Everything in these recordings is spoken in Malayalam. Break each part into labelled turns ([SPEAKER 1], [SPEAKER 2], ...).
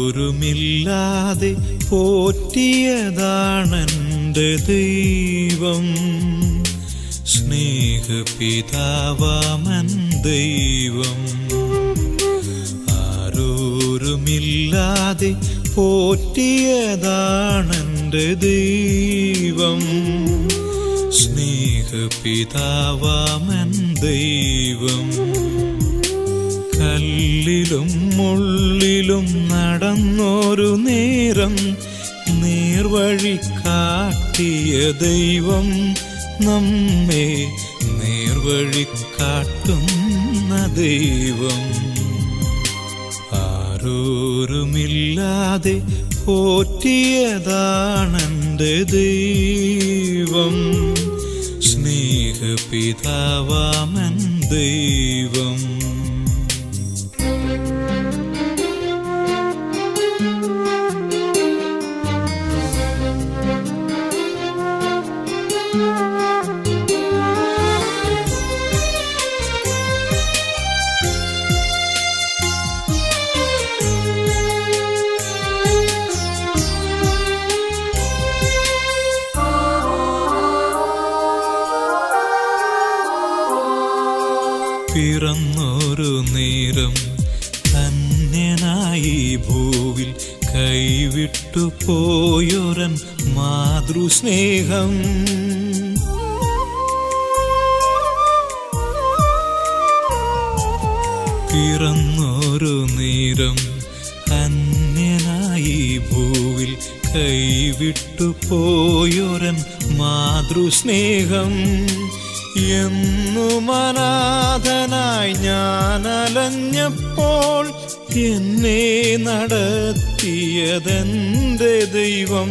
[SPEAKER 1] ആരോരുമില്ലാതെ പോറ്റിയതാണെൻ്റെ ദൈവം. സ്നേഹപിതാവാമൻ ദൈവം. ആരോരുമില്ലാതെ പോറ്റിയതാണെൻ്റെ ദൈവം. സ്നേഹപിതാവാമൻ ദൈവം. കല്ലിലും മുള്ളിലും നടന്നൊരു നേരം നേർവഴി കാട്ടിയ ദൈവം. നമ്മെ നേർവഴി കാട്ടുന്ന ദൈവം. ആരോരുമില്ലാതെ പോറ്റിയതാണെൻ്റെ ദൈവം. സ്നേഹപിതാവാമൻ ദൈവം. പിറന്നൊരു നേരം അന്യനായി ഭൂവിൽ കൈവിട്ടു പോയൊരൻ മാതൃസ്നേഹം. പിറന്നൊരു നേരം അന്യനായി ഭൂവിൽ കൈവിട്ടു പോയൊരൻ മാതൃസ്നേഹം. എന്നും അനാഥനായി ഞാൻ അലഞ്ഞപ്പോൾ എന്നെ നടത്തിയതെൻ്റെ ദൈവം.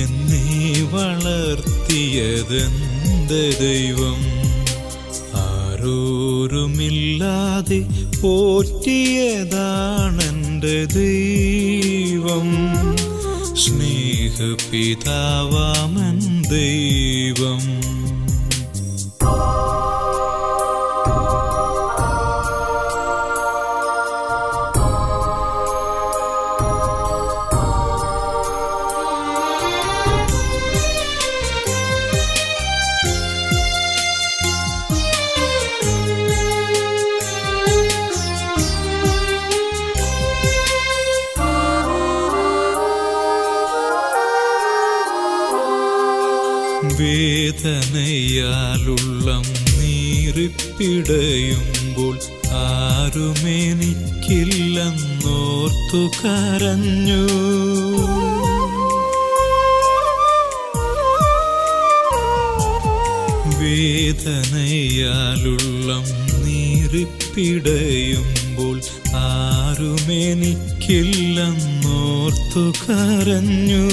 [SPEAKER 1] എന്നെ വളർത്തിയതെൻ്റെ ദൈവം. ആരോരുമില്ലാതെ പോറ്റിയതാണെൻ്റെ ദൈവം. സ്നേഹപിതാവാമൻ ദൈവം. വേദനയാലുള്ളം നീറിപ്പിടയുമ്പോൾ ആരുമെനിക്കില്ലെന്നോർത്തു കരഞ്ഞു. വേദനയാലുള്ളം നീറിപ്പിടയുമ്പോൾ ആരുമെനിക്കില്ലെന്നോർത്തു കരഞ്ഞു.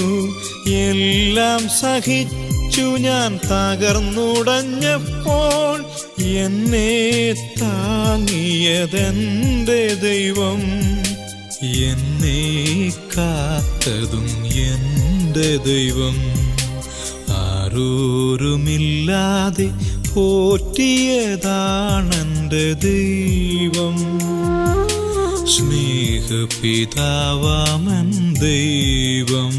[SPEAKER 1] എല്ലാം സഹിച്ചു ഞാൻ തകർന്നുടഞ്ഞപ്പോൾ എന്നെ താങ്ങിയതെൻ്റെ ദൈവം. എന്നെ കാത്തതും എൻ്റെ ദൈവം. ആരോരുമില്ലാതെ പോറ്റിയതാണെൻ്റെ ദൈവം. സ്നേഹപിതാവാമൻ ദൈവം.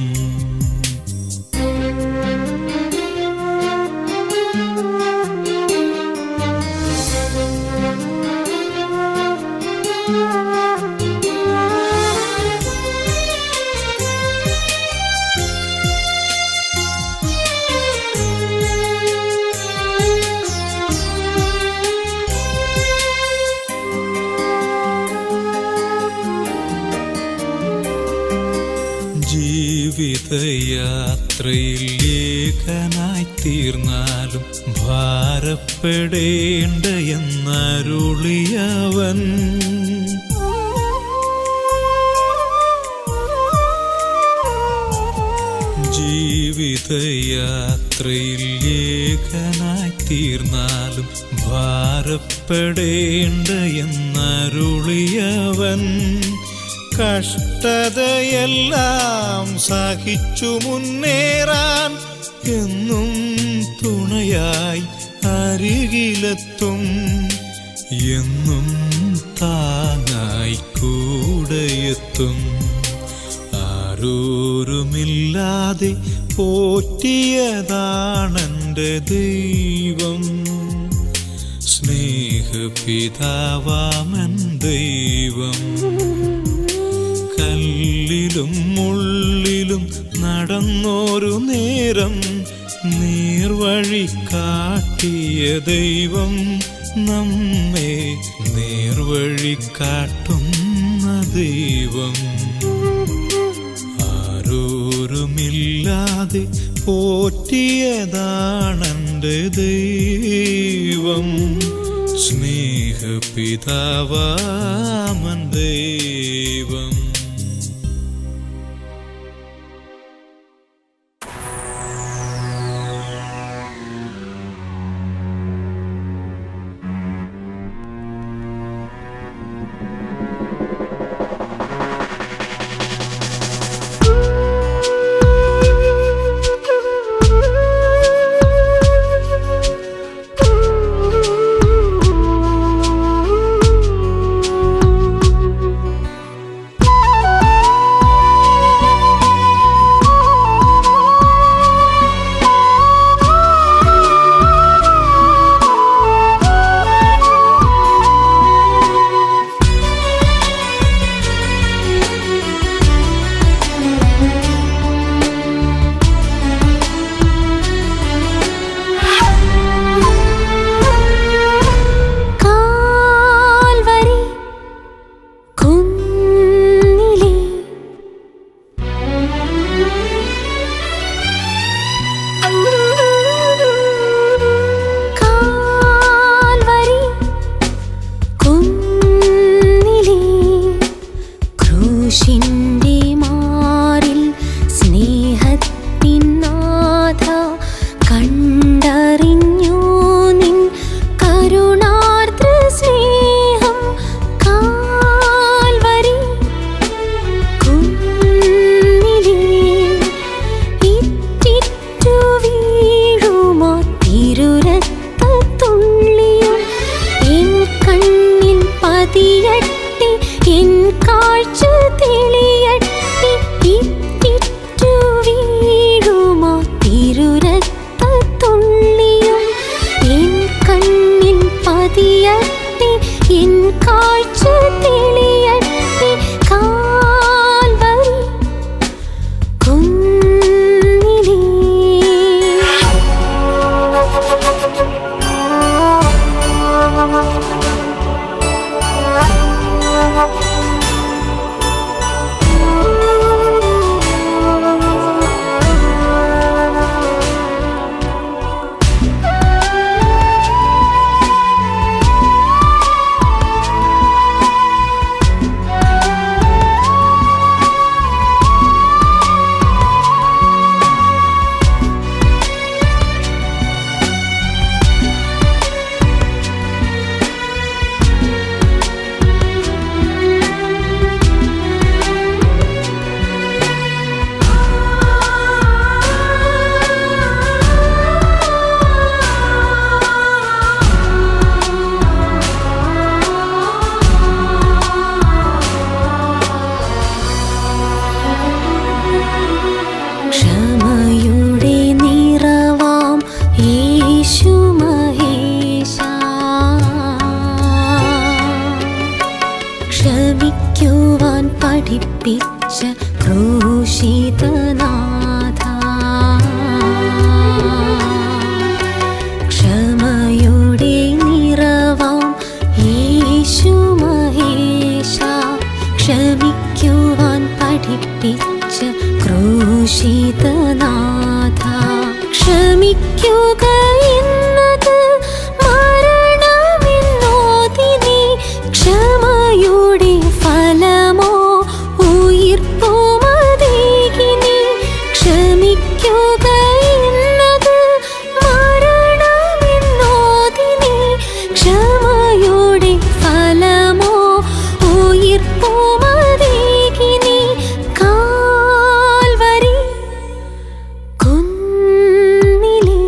[SPEAKER 1] ജീവിതയാത്രയിൽ ഏകനായി തീർന്നാലും ഭാരപ്പെടേണ്ട എന്നരുളിയവൻ. ജീവിതയാത്രയിൽ ഏകനായി തീർന്നാലും ഭാരപ്പെടേണ്ട എന്നരുളിയവൻ. കഷ്ടതയെല്ലാം സഹിച്ചു മുന്നേറാൻ എന്നും തുണയായി അരികിലെത്തും. എന്നും താങ്ങായി കൂടെയെത്തും. ആരോരുമില്ലാതെ പോറ്റിയതാണെൻ്റെ ദൈവം, സ്നേഹപിതാവാമൻ ദൈവം. കല്ലിലും മുള്ളിലും നടന്നൊരു നേരം നേർവഴി കാട്ടിയ ദൈവം, നമ്മെ നേർവഴി കാട്ടുന്ന ദൈവം. ആരോരുമില്ലാതെ പോറ്റിയതാണെൻ്റെ ദൈവം, സ്നേഹപിതാവാമൻ ദൈവം.
[SPEAKER 2] പഠിപ്പിച്ച ക്രൂശിതനാഥ, ക്ഷമയുടെ നിറവാം യേശു മഹേശ, ക്ഷമിക്കുവാൻ പഠിപ്പിച്ച ക്രൂശിതനാഥ, ക്ഷമിക്കുക എന്നത് മരണമെന്നോതിനി, ക്ഷമയുടെ ഫലമോ ഉയിർപ്പുമതേകിനി, ക്ഷമിക്കുക എന്നത് മരണമെന്നോതിനി, ക്ഷമയുടെ ഫലമോ ഉയിർപ്പുമതേകിനി, കാൽവരി കുന്നിലേ.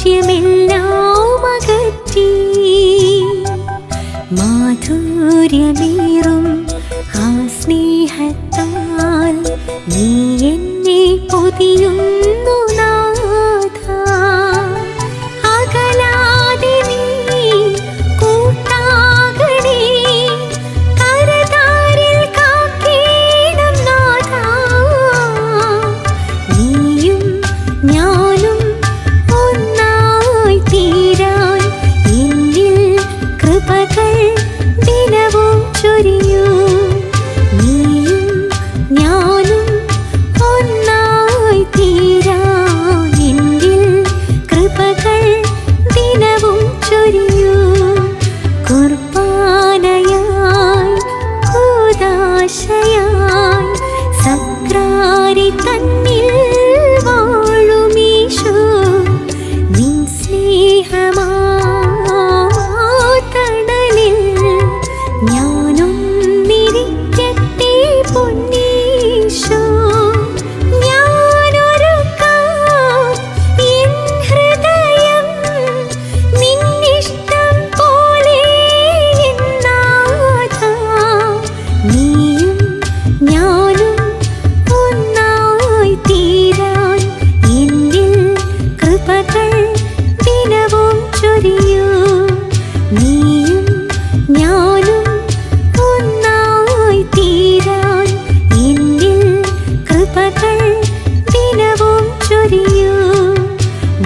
[SPEAKER 2] മാലിന്യമെല്ലാം അകറ്റി മാധുര്യമേറും ആ സ്നേഹത്താൽ നീ എന്നെ പൊതിയുന്നു നാഥാ. അകലാതെ നീ കൂട്ടാകണേ, കരതാരിൽ കാക്കേണം നാഥാ. നീയും ഞാനും ഒന്നായി തീരാൻ എന്നിൽ കൃപകൾ ദിനവും ചൊരിയൂ. നീയും ഞാനും ഒന്നായി തീരാൻ എന്നിൽ കൃപകൾ ദിനവും ചൊരിയൂ. കുർബാനയായി കൂദാശയായി സക്രാരി തന്നിൽ വാഴുമീശോ, നിൻ സ്നേഹമാ തണലിൽ ഞാനൊന്നിരിക്കട്ടെ പൊന്നീശോ. ഞാനൊരുക്കാം എൻ ഹൃദയം നിന്നിഷ്ടം പോലെ എന്നാഥാ. നീയും ഞാനും ഒന്നായി തീരാൻ എന്നിൽ കൃപകൾ ദിനവും ചൊരിയൂ. നീയും ഞാനും ഒന്നായി തീരാൻ എന്നിൽ കൃപകൾ ദിനവും ചൊരിയൂ.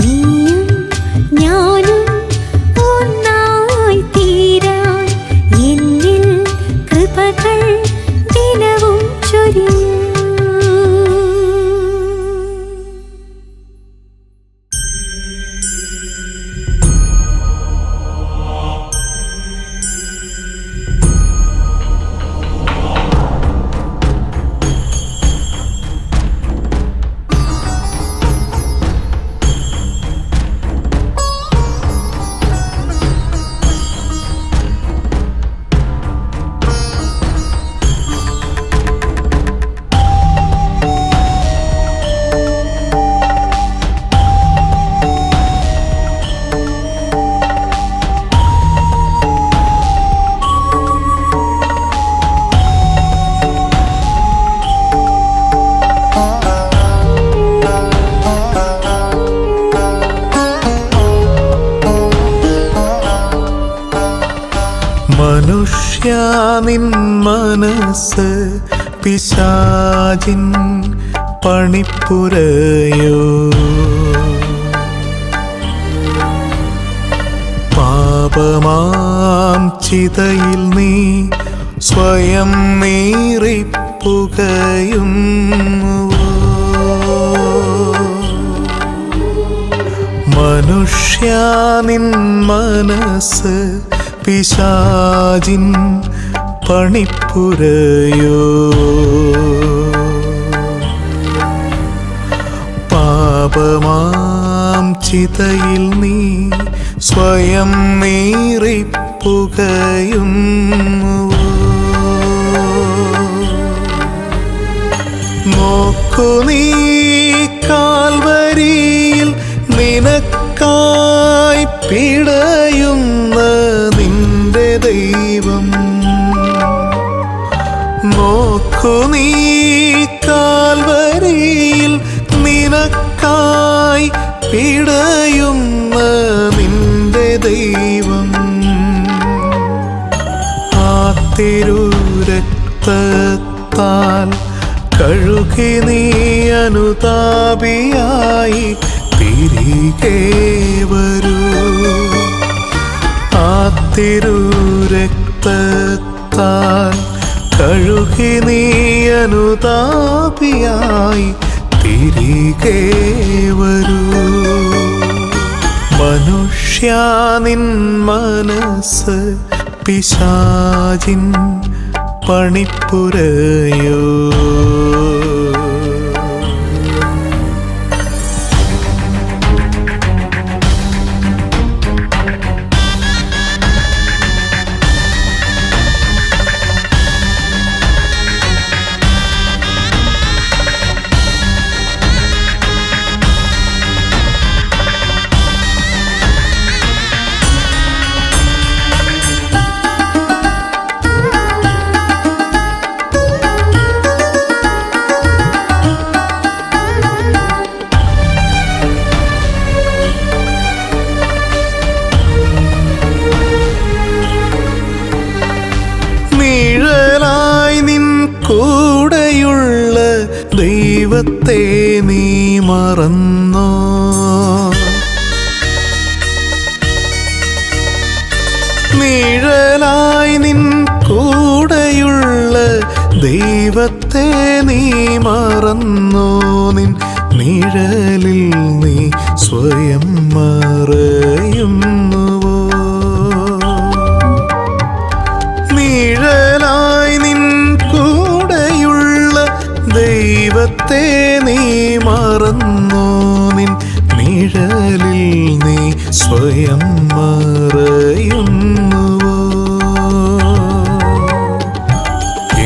[SPEAKER 2] നീയും ഞാനും ഒന്നായി തീരാൻ എന്നിൽ കൃപകൾ ദിനവും ചൊരിയൂ.
[SPEAKER 1] മനുഷ്യാ നിൻ മനസ്സ് പിശാചിൻ പണിപ്പുരയോ. പാപമാം ചിതയിൽ നീ സ്വയം നീറിപ്പുകയുന്നുവോ. മനുഷ്യാ നിൻ മനസ്സ് പിശാചിൻ പണിപ്പുരയോ. പാപമാം ചിതയിൽ നീ സ്വയം നീറിപ്പുകയുന്നുവോ. നോക്കു നീ കാൽവരിയിൽ നിനക്കായി പിടയുന്ന നിന്റെ ദൈവം. നോക്കു നീ കാൽവരിയിൽ നിനക്കായി പിടയുന്ന നിന്റെ ദൈവം. ആ തിരുരക്തത്താൽ കഴുകി നീ അനുതാപിയായി തിരികെ വരൂ. ആ തിരുരക്തത്താൽ കഴുകി നീ അനുതാപിയായി തിരികെ വരൂ. മനുഷ്യാ നിൻ മനസ്സ് പിശാചിൻ പണിപ്പുരയോ. കൂടെയുള്ള ദൈവത്തെ നീ മറന്നോ? നിഴലായി നിൻ കൂടെയുള്ള ദൈവത്തെ നീ മറന്നോ? നിൻ നിഴലിൽ നീ സ്വയം മറയുന്നുവോ? നിഴലായി നിൻ കൂടെയുള്ള ദൈവത്തെ നീ മറന്നോ? നിൻ നിഴലിൽ നീ സ്വയം മറയുന്നുവോ?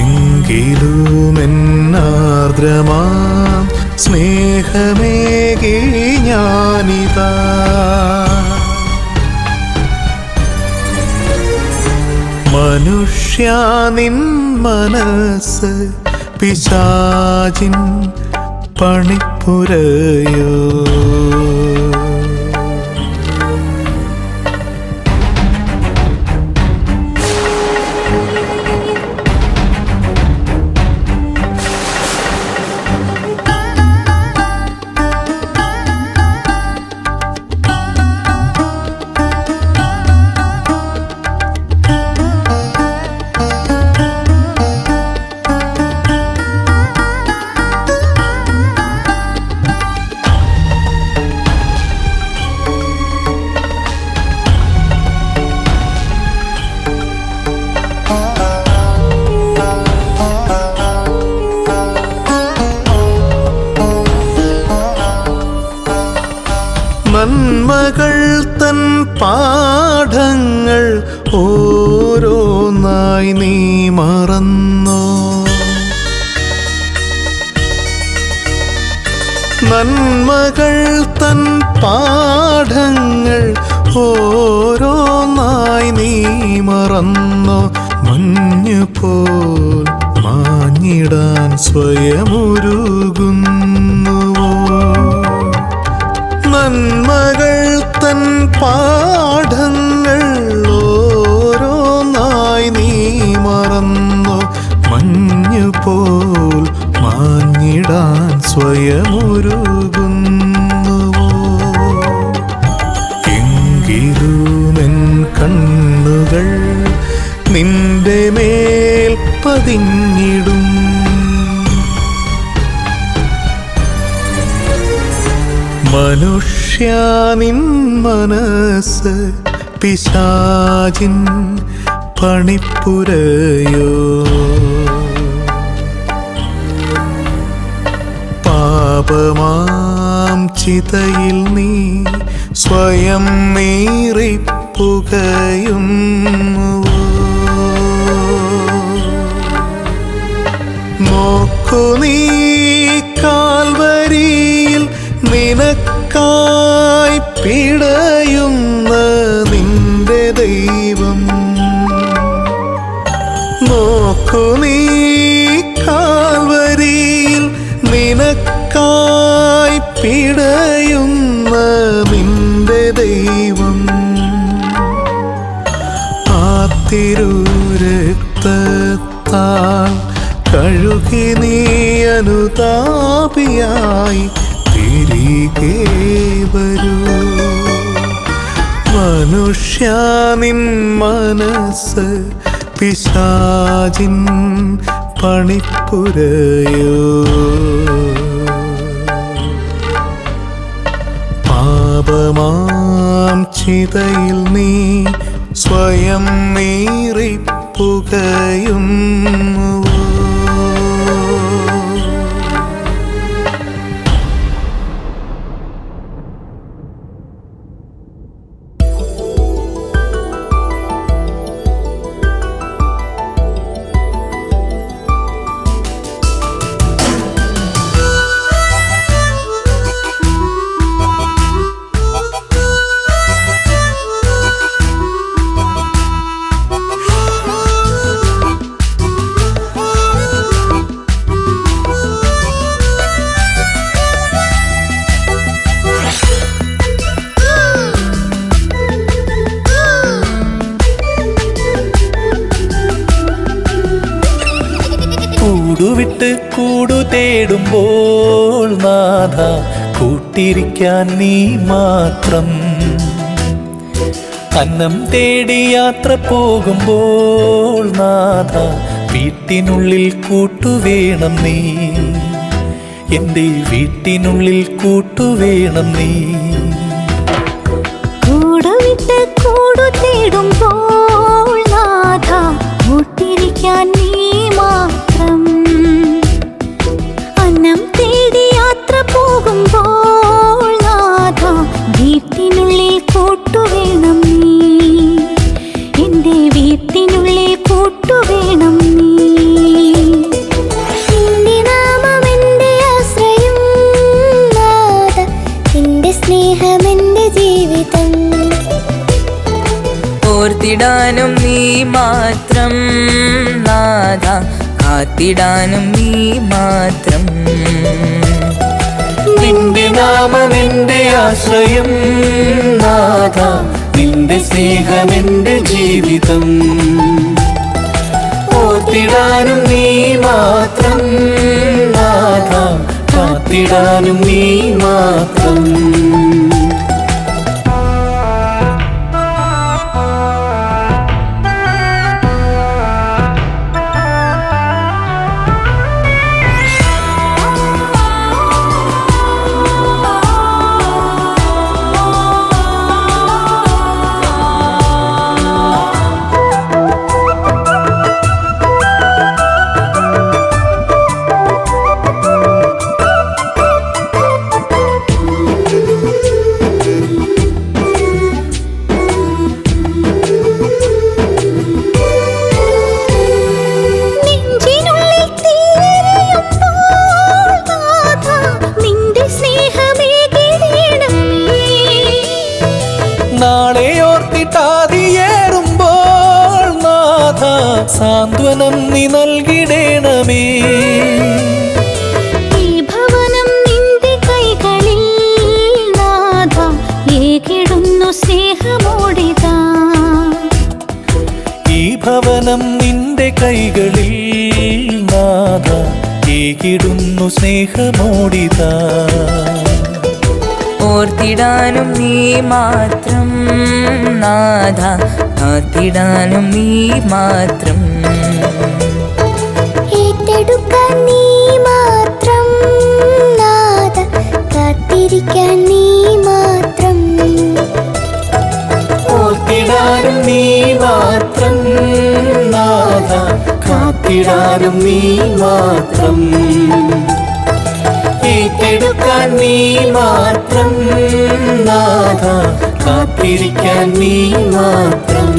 [SPEAKER 1] എങ്കിലും എന്നാർദ്രമാം സ്നേഹമേകി ഞാനിതാ മനുഷ്യാ നിൻ മനസ്സ് പിശാചിൻ പണിപ്പുരയോ? നന്മകൾ തൻ പാഠങ്ങൾ ഓരോന്നായി നീ മറന്നോ? നന്മകൾ തൻ പാഠങ്ങൾ ഓരോന്നായി നീ മറന്നോ? മഞ്ഞുപോൽ മാഞ്ഞിടാൻ സ്വയമൊരുങ്ങുന്നുവോ? നന്മകൾ തൻ പാഠങ്ങൾ ഓരോന്നായി നീ മറന്നോ? മഞ്ഞുപോൽ മാഞ്ഞിടാൻ സ്വയമൊരുങ്ങുന്നുവോ? എങ്കിലുമെൻ കണ്ണുകൾ നിന്റെ മേൽ പതിഞ്ഞിടും. മനുഷ്യാ നിൻ മനസ്സ് പിശാചിൻ പണിപ്പുരയോ? പാപമാം ചിതയിൽ നീ സ്വയം നീറിപ്പുകയുന്നുവോ? നോക്കു നീ കാൽവരിയിൽ നിനക്കായി പിടയുന്ന നിന്റെ ദൈവം. നോക്കു നീ കാൽവരിയിൽ നിനക്കായി പിടയുന്ന നിന്റെ ദൈവം. ആ തിരുരക്തത്താൽ കഴുകി നീ അനുതാപിയായി തിരികെ വരൂ. മനുഷ്യാ നിൻ മനസ്സ് പിശാചിൻ പണിപ്പുരയോ? പാപമാം ചിതയിൽ നീ സ്വയം നീറിപ്പുകയുന്നുവോ?
[SPEAKER 3] കൂടുവിട്ട് കൂടു തേടുമ്പോൾ നാഥ കൂട്ടിരിക്കാൻ നീ മാത്രം. അന്നം തേടി യാത്ര പോകുമ്പോൾ നാഥ വീട്ടിനുള്ളിൽ കൂട്ടുവേണം നീ. എൻ്റെ വീട്ടിനുള്ളിൽ കൂട്ടുവേണം നീ.
[SPEAKER 2] കൂടുവിട്ട് കൂടു തേടുമ്പോൾ നാഥ കൂട്ടിരിക്കാൻ നീ മാത്രം. അന്നം തേടി യാത്ര പോകുമ്പോൾ നാഥ വീട്ടിനുള്ളിൽ കൂട്ടുവേണം നീ. എൻ്റെ വീട്ടിനുള്ളിൽ കൂട്ടുവേണം നീ. നിന്റെ നാമം എൻ്റെ ആശ്രയം നാഥ, നിന്റെ സ്നേഹം എൻ്റെ ജീവിതം.
[SPEAKER 4] ഓർത്തിടാനും നീ മാത്രം നാഥ, കാത്തിടാനും നീ മാത്രം.
[SPEAKER 3] നിന്റെ നാമം എൻ്റെ ആശ്രയം നാഥ, നിന്റെ സ്നേഹം എൻ്റെ ജീവിതം. ഓർത്തിടാനും നീ മാത്രം നാഥ, കാത്തിടാനും നീ മാത്രം. നാളെയോർത്തിട്ടാതിയേറുമ്പോൾ നാഥ സാന്ത്വനം നീ നൽകിടേണമേ.
[SPEAKER 2] ഈ ഭവനം നിന്റെ കൈകളിൽ നാഥ ഏകിടുന്നു സ്നേഹമോടിതാ.
[SPEAKER 3] ഈ ഭവനം നിന്റെ കൈകളിൽ നാഥ ഏകിടുന്നു സ്നേഹമോടിതാ.
[SPEAKER 4] ഓർത്തിടാനും നീ മാത്രം നാഥ, കാത്തിടാനും നീ മാത്രം.
[SPEAKER 2] ഏറ്റെടുക്കാൻ നീ മാത്രം നാഥ, കാത്തിരിക്കാൻ നീ മാത്രം.
[SPEAKER 3] ഓർത്തിടാനും നീ മാത്രം നാഥ, കാത്തിടാനും നീ മാത്രം. ഏറ്റെടുക്കാൻ നീ മാത്രം നാഥ, കാത്തിരിക്കാൻ നീ മാത്രം.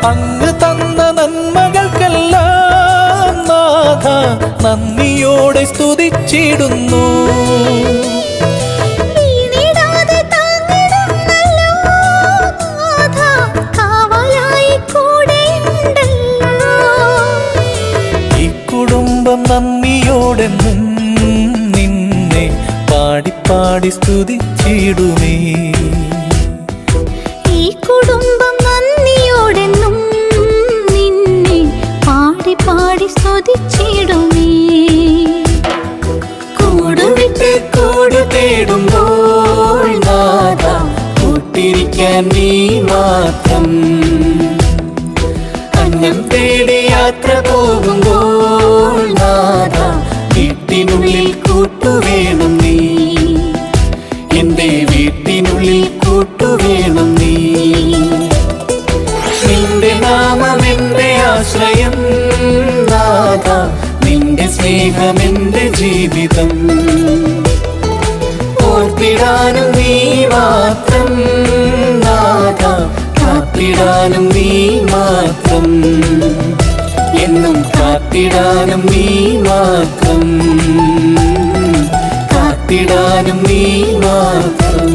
[SPEAKER 3] അങ്ങ് തന്ന നന്മകൾക്കെല്ലാം നാഥ നന്ദിയോടെ സ്തുതിച്ചിടുന്നു.
[SPEAKER 2] വീണിടാതെ താങ്ങിടുന്നല്ലോ നാഥ, കാവലായി കൂടെയുണ്ടല്ലോ.
[SPEAKER 3] ഈ കുടുംബം നന്ദിയോടെന്നും നിന്നെ പാടിപ്പാടി സ്തുതിച്ചിടുമേ.
[SPEAKER 2] ഈ കുടുംബം നന്ദിയോടെന്നും നിന്നെ പാടി പാടി സ്തുതിച്ചിടുമേ.
[SPEAKER 3] കൂടുവിട്ട് കൂടു തേടുമ്പോൾ നാഥ കൂട്ടിരിക്കാൻ നീ മാത്രം. അന്നം തേടി യാത്ര പോകുമ്പോൾ നാഥ വീട്ടിനുള്ളിൽ കൂട്ടുവേണം നീ. എൻ്റെ വീട്ടിനുള്ളിൽ കൂട്ടുവേണം നീ. നിന്റെ നാമം എൻ്റെ ആശ്രയം നാഥ, നിന്റെ സ്നേഹം എൻ്റെ ജീവിതം. ജീവിതം. ഓർത്തിടാനും നീ മാത്രം നാഥ, കാത്തിടാനും നീ മാത്രം, എന്നും കാത്തിടാനും നീ മാത്രം, കാത്തിടാനും നീ മാത്രം.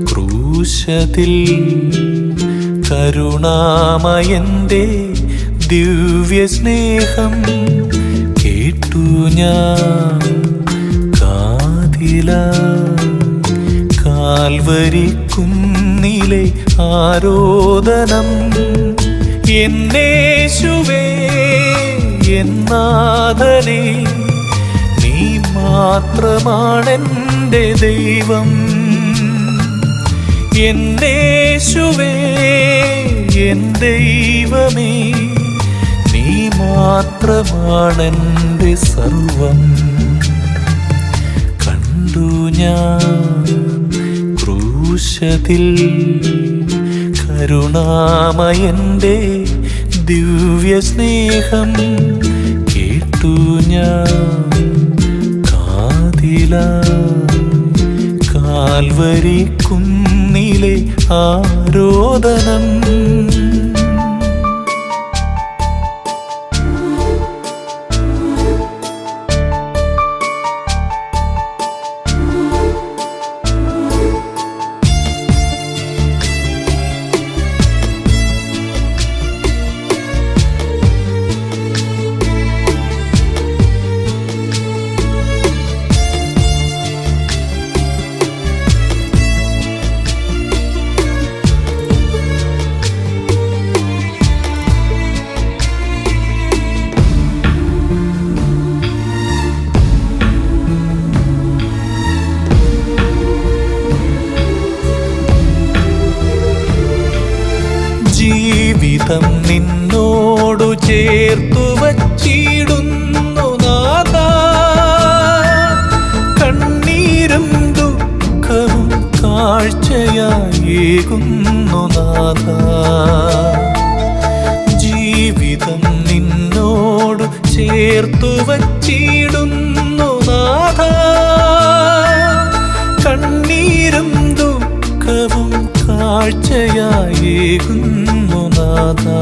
[SPEAKER 3] ക്രൂശത്തിൽ കരുണാമയന്റെ ദിവ്യ സ്നേഹം കേട്ടു ഞാൻ കാൽവരി കുന്നിലെ ആരോദനം. എന്നേശുവേ എന്നാഥനേ, നീ മാത്രമാണെൻ്റെ ദൈവം. എന്നേശുവേ എൻ ദൈവമേ, നീ മാത്രമാണെൻ്റെ സർവം. കണ്ടു ഞാൻ ക്രൂശത്തിൽ കരുണാമയന്റെ ദിവ്യ സ്നേഹം കേട്ടു ഞാൻ കാൽവരി കുന്നിലെ ആരോദനം. ജീവിതം നിന്നോടു ചേർത്തു വച്ചിടുന്നു നാഥാ, കണ്ണീരും ദുഃഖവും കാഴ്ചയായേകുന്നു നാഥാ. ജീവിതം നിന്നോടു ചേർത്തു വച്ചിടുന്നു നാഥാ, കണ്ണീരും ദുഃഖവും കാഴ്ചയായേകുന്നു നാഥാ.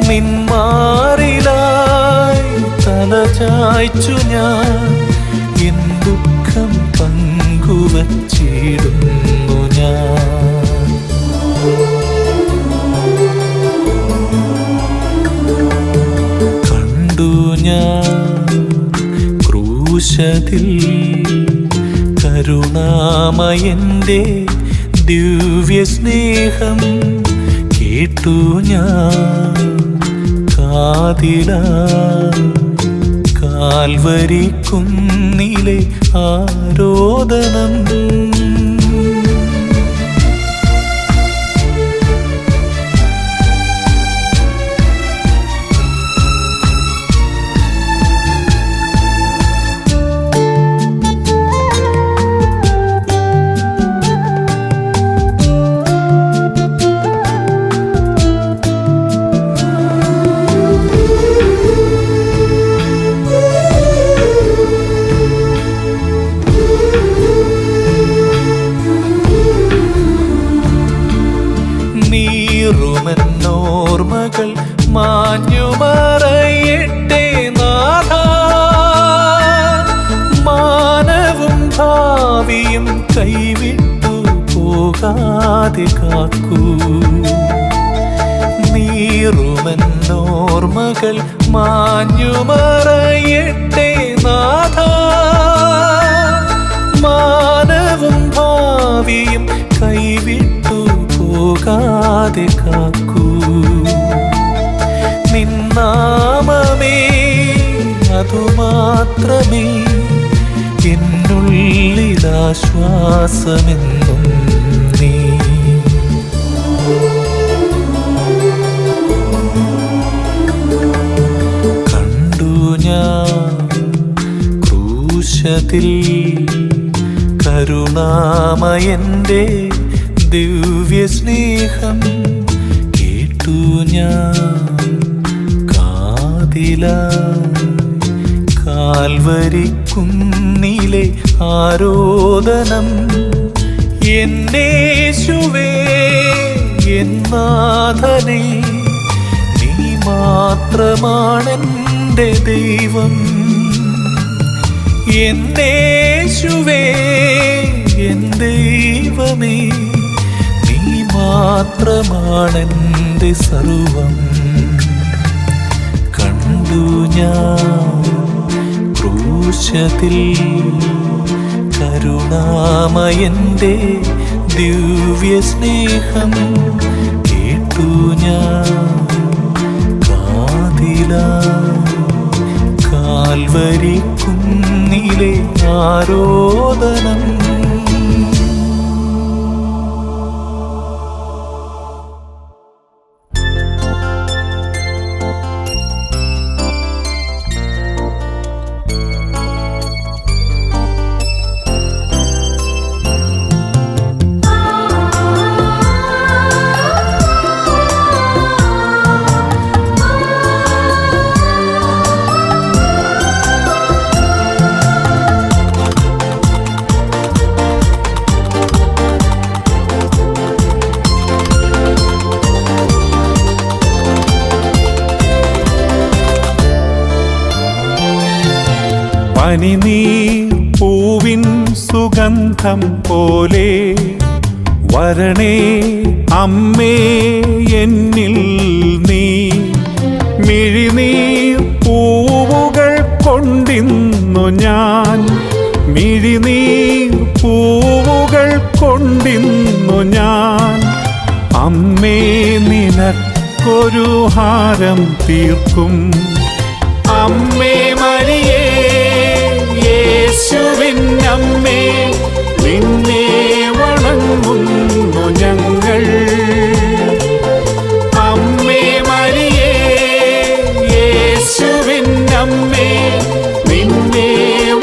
[SPEAKER 3] നിന്മാറിലായി തലചായ്ച്ചു ഞാൻ എൻ ദുഃഖം പങ്കുവച്ചിടുന്നു ഞാൻ. കണ്ടു ഞാൻ ക്രൂശത്തിൽ കരുണാമയന്റെ ദിവ്യ സ്നേഹം കേട്ടു ഞാൻ കാൽവരി കുന്നിലെ ആരോദനം. മാഞ്ഞുമറയട്ടെ നാഥ, മാനവും ഭാവിയും കൈവിട്ടു പോകാതെ കാക്കൂ. നീറുമെന്നോർമകൾ മാഞ്ഞുമറയട്ടെ നാഥ, മാനവും ഭാവിയും കൈവിട്ടു പോകാതെ കാക്കൂ. നിന്നാമമേ അതുമാത്രമേ എന്നുള്ളിലാശ്വാസമെന്നും നീ. കണ്ടു ഞാൻ ക്രൂശത്തിൽ കരുണാമയന്റെ ദിവ്യസ്നേഹം, കേട്ടു ഞാൻ കാൽവരിക്കുന്നിലെ ആരോദനം. എന്നേശുവേ എന്നാഥനേ, നീ മാത്രമാണെൻ്റെ ദൈവം. എന്നേശുവേ എൻ ദൈവമേ, നീ മാത്രമാണെൻ്റെ സർവം. കണ്ടു ഞാൻ ക്രൂശത്തിൽ കരുണാമയന്റെ ദിവ്യസ്നേഹം, കേട്ടു ഞാൻ കാൽവരിക്കുന്നിലെ ആരോദനം.
[SPEAKER 5] പനിനീർ പൂവിൻ സുഗന്ധം പോലെ വരണേ അമ്മേ എന്നിൽ നീ. മിഴിനീർ പൂവുകൾ കൊണ്ടിന്നു ഞാൻ, മിഴിനീർ പൂവുകൾ കൊണ്ടിന്നു ഞാൻ. അമ്മേ നിനക്കൊരു ഹാരം തീർക്കും. അമ്മേ മരിയേ യേശുവിനമ്മേ, നിന്നെ വണങ്ങുന്നു ഞങ്ങൾ. അമ്മേ മരിയേ യേശുവിനമ്മേ, നിന്നെ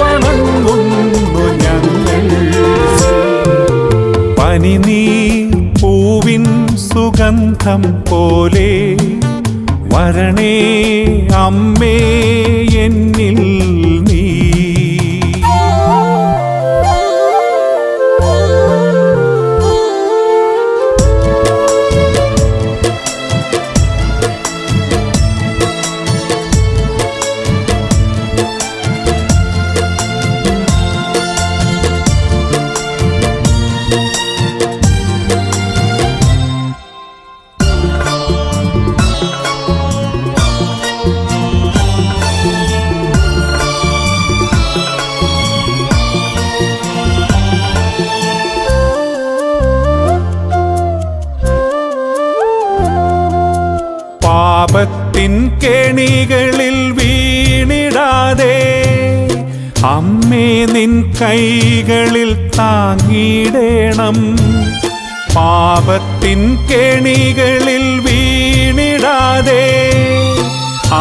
[SPEAKER 5] വണങ്ങുന്നു ഞങ്ങൾ. പനിനീർ പൂവിൻ സുഗന്ധം പോലെ വരണേ അമ്മേ എന്നിൽ നീ. പാപത്തിൻ കെണികളിൽ വീണിടാതെ അമ്മേ നിൻ കൈകളിൽ താങ്ങിടേണം. പാപത്തിൻ കെണികളിൽ വീണിടാതെ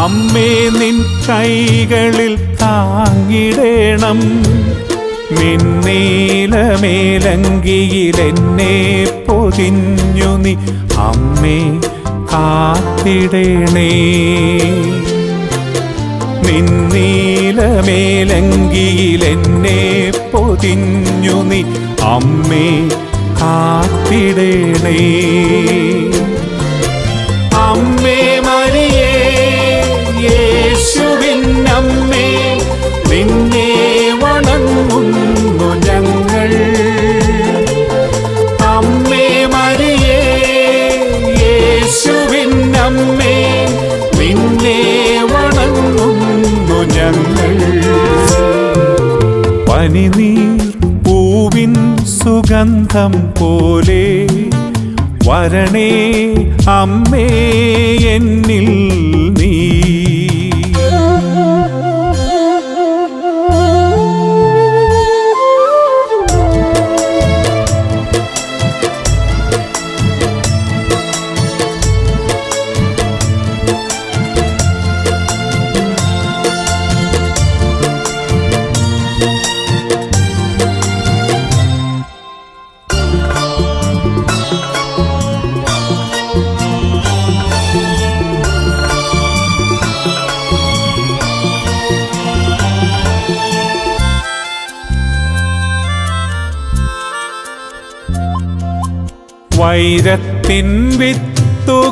[SPEAKER 5] അമ്മേ നിൻ കൈകളിൽ താങ്ങിടേണം. നിന്നീലമേലങ്കിയിൽ എന്നെ പൊതിഞ്ഞു നീ അമ്മേ കാത്തിടേണേ. നിന്നീലമേലങ്കിയിൽ എന്നെ പൊതിഞ്ഞു നീ അമ്മേ കാത്തിടേണേ. അമ്മേ മരിയേ ഞങ്ങൾ. പനിനീർ പൂവിൻ സുഗന്ധം പോലെ വരണേ അമ്മേ എന്നിൽ നീ. വൈരത്തിൻ വിത്തുകളെല്ലാം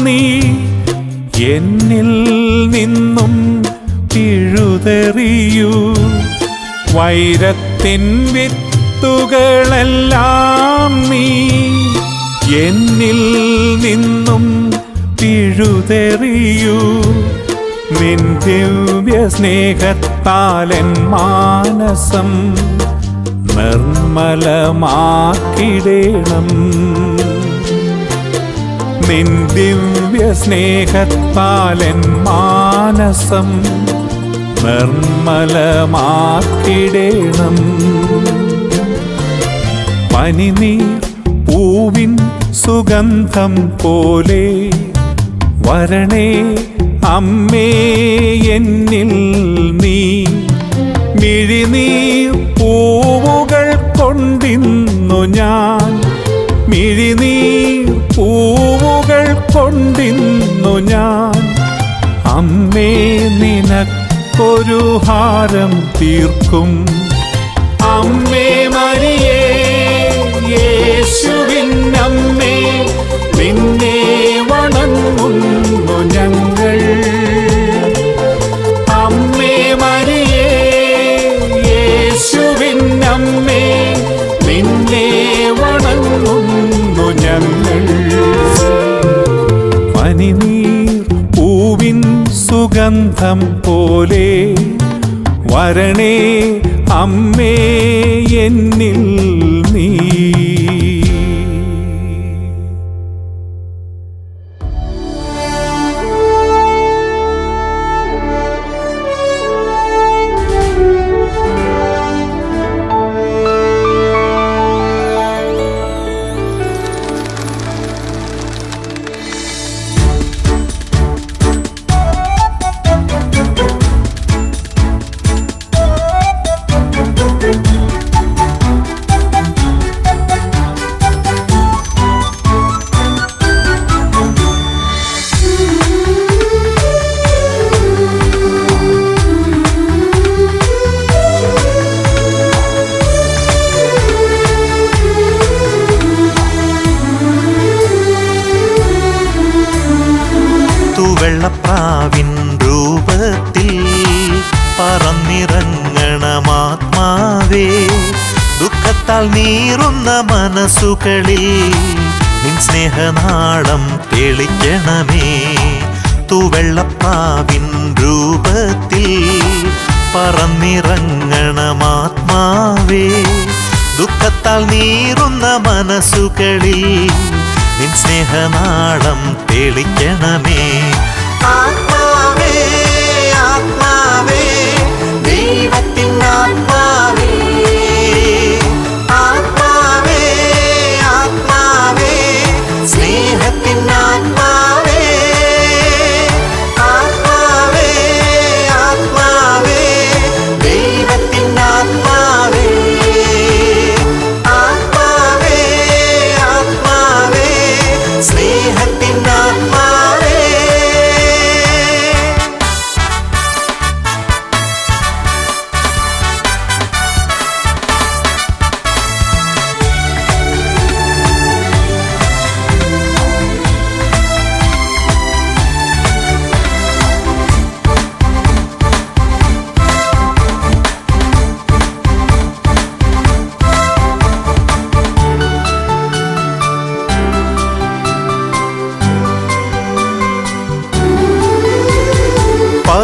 [SPEAKER 5] നീ എന്നിൽ നിന്നും പിഴുതെറിയൂ. വൈരത്തിൻ വിത്തുകളെല്ലാം നീ എന്നിൽ നിന്നും പിഴുതെറിയൂ. നിൻ ദിവ്യ സ്നേഹത്താലെൻ മാനസം നിർമ്മലമാക്കിടേണം. നിൻ ദിവ്യ സ്നേഹത്താലെൻ മാനസം നിർമ്മലമാക്കിടേണം. പനിനീർ പൂവിൻ സുഗന്ധം പോലെ വരണേ അമ്മേ എന്നിൽ നീ. മിഴിനീർ പൂവുകൾ കൊണ്ടിന്നു ഞാൻ, മിഴിനീർ പൂവുകൾ കൊണ്ടിന്നു ഞാൻ അമ്മേ നിനക്കൊരു ഹാരം തീർക്കും. അമ്മേ മരിയേ യേശുവിൻ അമ്മേ നിന്നെ വണങ്ങുന്നു ഞങ്ങൾ. അമ്മേ മരിയേ യേശുവിൻ അമ്മേ നിന്നെ വണങ്ങുന്നു ഞങ്ങൾ. പനിനീർ പൂവിൻ സുഗന്ധം പോലെ വരണേ അമ്മേ എന്നിൽ നീ.
[SPEAKER 6] വെള്ളപ്രാവിൻ രൂപത്തിൽ പറന്നിറങ്ങണമാത്മാവേ. ദുഃഖത്താൽ നീറുന്ന മനസ്സുകളിൽ നിൻ സ്നേഹനാളം തെളിക്കണമേ. തൂവെള്ളപ്രാവിൻ രൂപത്തിൽ പറന്നിറങ്ങണമാത്മാവേ. ദുഃഖത്താൽ നീറുന്ന മനസ്സുകളിൽ നിൻ സ്നേഹനാളം തെളിക്കണമേ. ആത്മാവേ ആത്മാവേ ദൈവത്തിൻ ആത്മാവേ. ആത്മാവേ ആത്മാവേ സ്നേഹത്തിൻ ആത്മാവേ. ആത്മാവേ ആത്മാവേ ദൈവത്തിൻ ആത്മാവേ. ആത്മാവേ ആത്മാവേ സ്നേഹത്തിൻ ആത്മാവേ.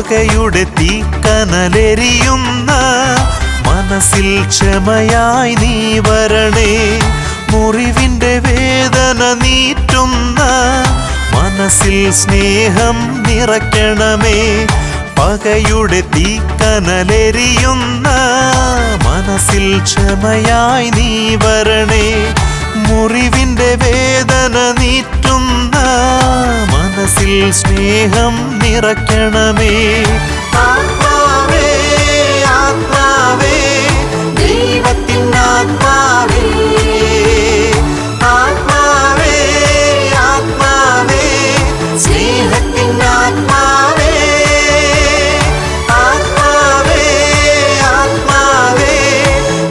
[SPEAKER 1] പകയുടെ തീക്കനലെരിയുന്ന മനസ്സിൽ ക്ഷമയായി നീ വരണേ. മുറിവിൻ്റെ വേദന നീറ്റുന്ന മനസ്സിൽ സ്നേഹം നിറയ്ക്കണമേ. പകയുടെ തീക്കനലെരിയുന്ന മനസ്സിൽ ക്ഷമയായി നീ വരണേ. മുറിവിൻ്റെ വേദന നീറ്റുന്ന മനസ്സിൽ സ്നേഹം നിറയ്ക്കണമേ.
[SPEAKER 6] ആത്മാവേ ആത്മാവേ ദൈവത്തിൻ ആത്മാവേ ആത്മാവേ ആത്മാവേ സ്നേഹത്തിൻ ആത്മാവേ ആത്മാവേ ആത്മാവേ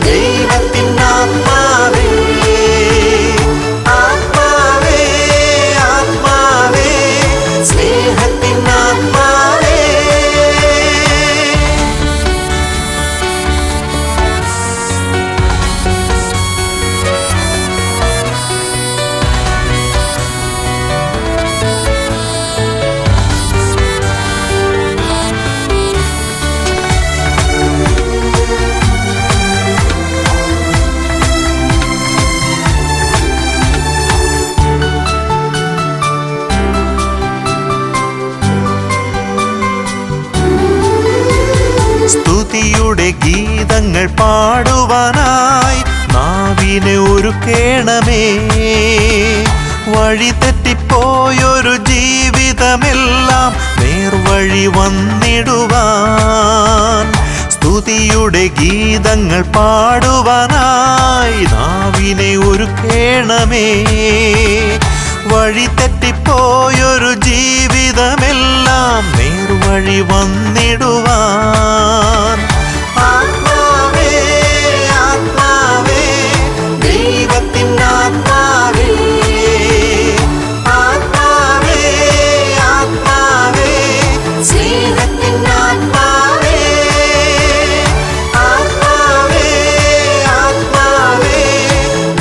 [SPEAKER 6] ദൈവത്തിൻ ആത്മാവേ ആത്മാവേ ആത്മാവേ സ്നേഹത്തിൻ ആത്മാവേ.
[SPEAKER 1] സ്തുതിയുടെ ഗീതങ്ങൾ പാടുവാനായി നാവിനെ ഒരുക്കേണമേ. വഴി തെറ്റിപ്പോയൊരു ജീവിതമെല്ലാം നേർവഴി വന്നിടുവാൻ. സ്തുതിയുടെ ഗീതങ്ങൾ പാടുവാനായി നാവിനെ ഒരുക്കേണമേ. വഴി തെറ്റിപ്പോയൊരു ജീവിതമെല്ലാം നേർവഴി വന്നിടുവാൻ.
[SPEAKER 6] ആത്മാവേ ആത്മാവേ ദൈവത്തിൻ ആത്മാവേ ആത്മാവേ ആത്മാവേ സ്നേഹത്തിൻ ആത്മാവേ ആത്മാവേ ആത്മാവേ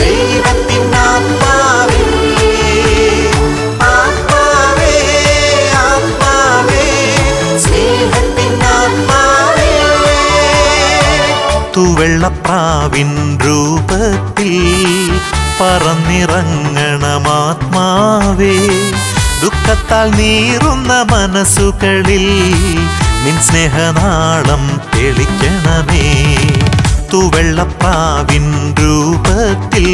[SPEAKER 6] ദൈവത്തിൻ ആത്മാവേ ആത്മാവേ ആത്മാവേ സ്നേഹത്തിൻ ആത്മാവേ.
[SPEAKER 1] തുവെള്ളപ്രാവിൻ രൂപത്തിൽ പറന്നിറങ്ങണമാത്മാവേ. ദുഃഖത്താൽ നീറുന്ന മനസ്സുകളിൽ നിൻ സ്നേഹനാളം തെളിക്കണമേ. തുവെള്ളപ്രാവിൻ രൂപത്തിൽ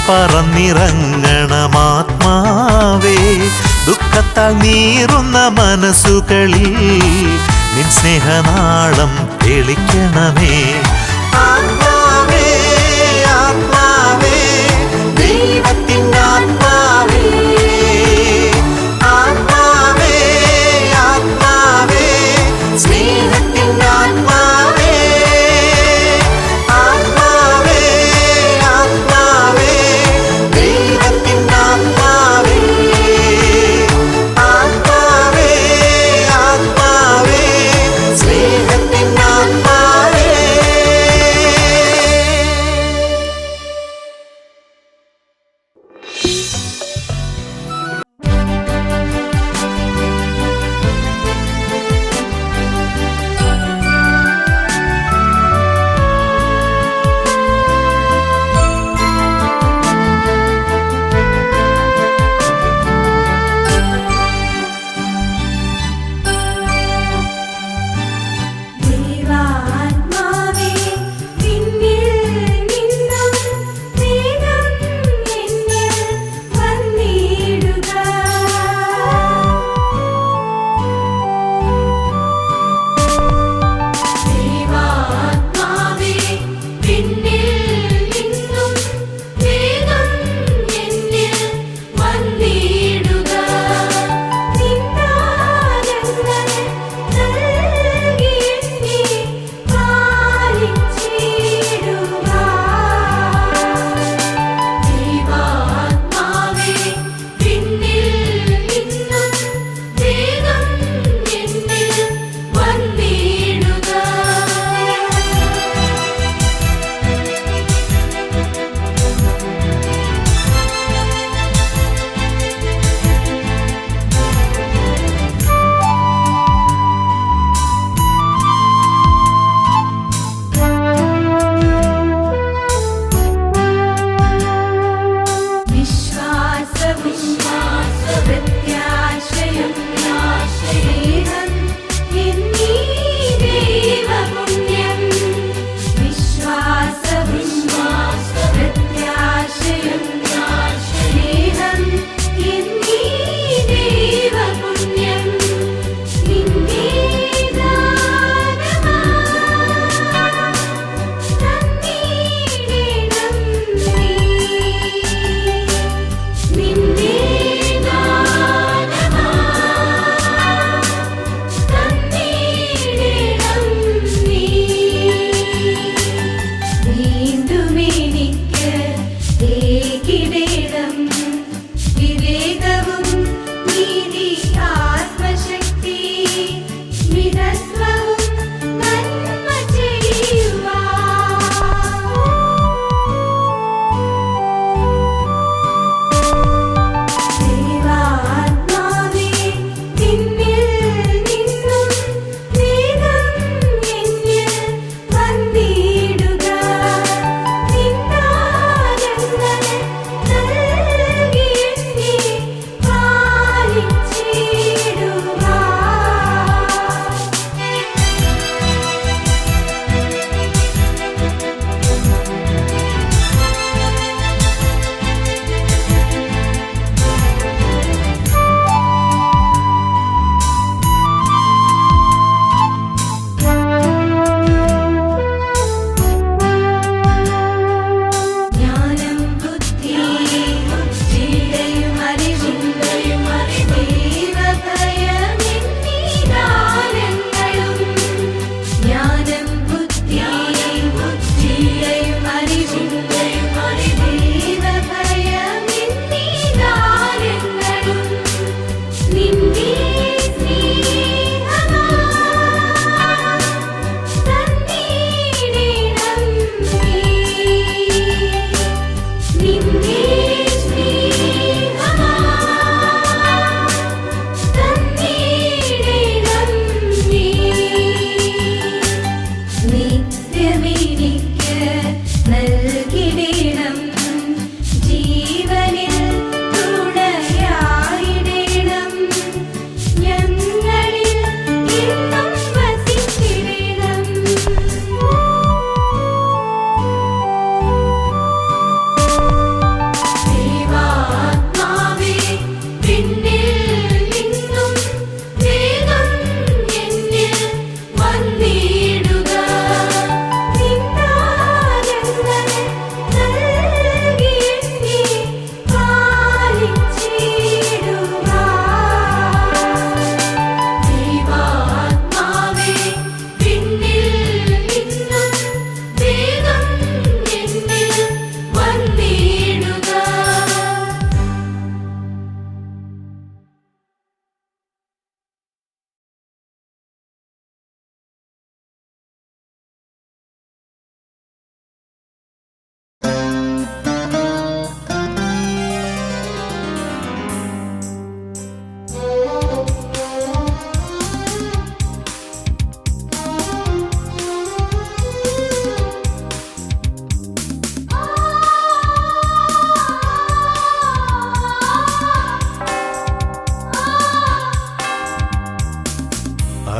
[SPEAKER 1] പറന്നിറങ്ങണമാത്മാവേ. ദുഃഖത്താൽ നീറുന്ന മനസ്സുകളിൽ നിൻ സ്നേഹനാളം തെളിക്കണമേ.
[SPEAKER 6] ആത്മാവേ ആത്മാവേ ദൈവത്തിൻ ആത്മാവേ ആത്മാവേ ആത്മാവേ സ്നേഹത്തിൻ ആത്മാവേ ആത്മാവേ ആത്മാവേ ദൈവത്തിൻ ആത്മാവേ ആത്മാവേ ആത്മാവേ സ്നേഹത്തിൻ ആത്മാവേ.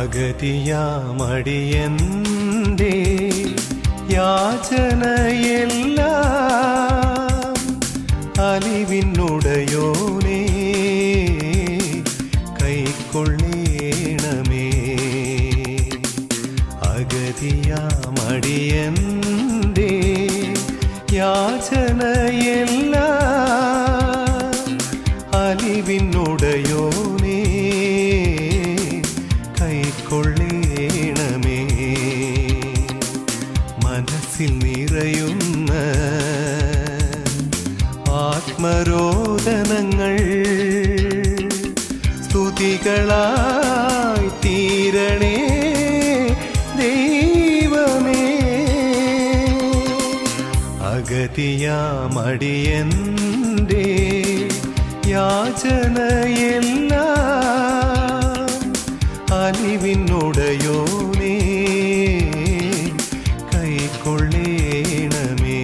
[SPEAKER 3] അഗതിയാമടിയന്റെ യാചനയെല്ലാം അലിവിനുടയോനേ കൈക്കൊള്ളേണമേ. അഗതിയാമടിയന്റെ യാചനയെല്ലാം അലിവിനുടയോനേ കൈക്കൊള്ളേണമേ. മനസ്സിൽ നിറയുന്ന ആത്മരോദനങ്ങൾ സ്തുതികളായി തീരണേ ദൈവമേ. അഗതിയാമടിയന്റെ യാചനയെല്ലാം അലിവിനുടയോനേ കൈക്കൊള്ളേണമേ.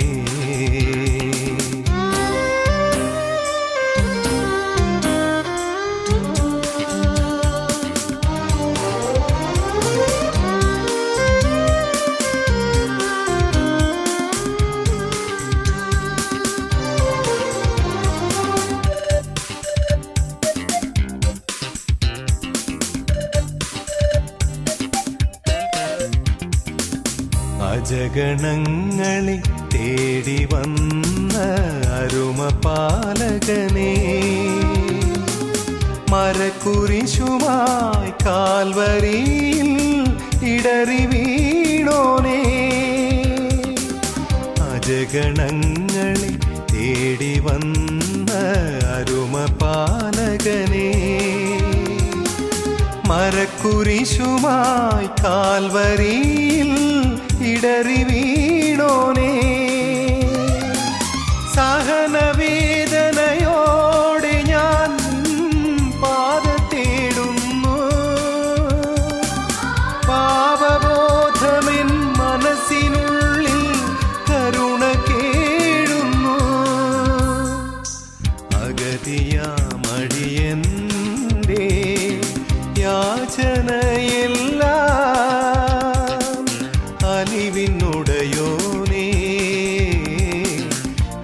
[SPEAKER 3] അജഗണങ്ങളെ തേടി വന്ന അരുമപാലകനേ, മരക്കുരിശുമായി കാൽവരിയിൽ ഇടറി വീണോനേ. അജഗണങ്ങളെ തേടി വന്ന അരുമപാലകനേ, മരക്കുരിശുമായി കാൽവരിയിൽ ഇടറി വീണോനേ. സഹനവേദനയോടെ ഞാൻ പാത തേടുന്നു, പാപബോധമെൻ മനസ്സിനുള്ളിൽ കരുണ കേഴുന്നു. അഗതിയാമടിയന്റെ യാചനയെല്ലാം അലിവിനുടയോനേ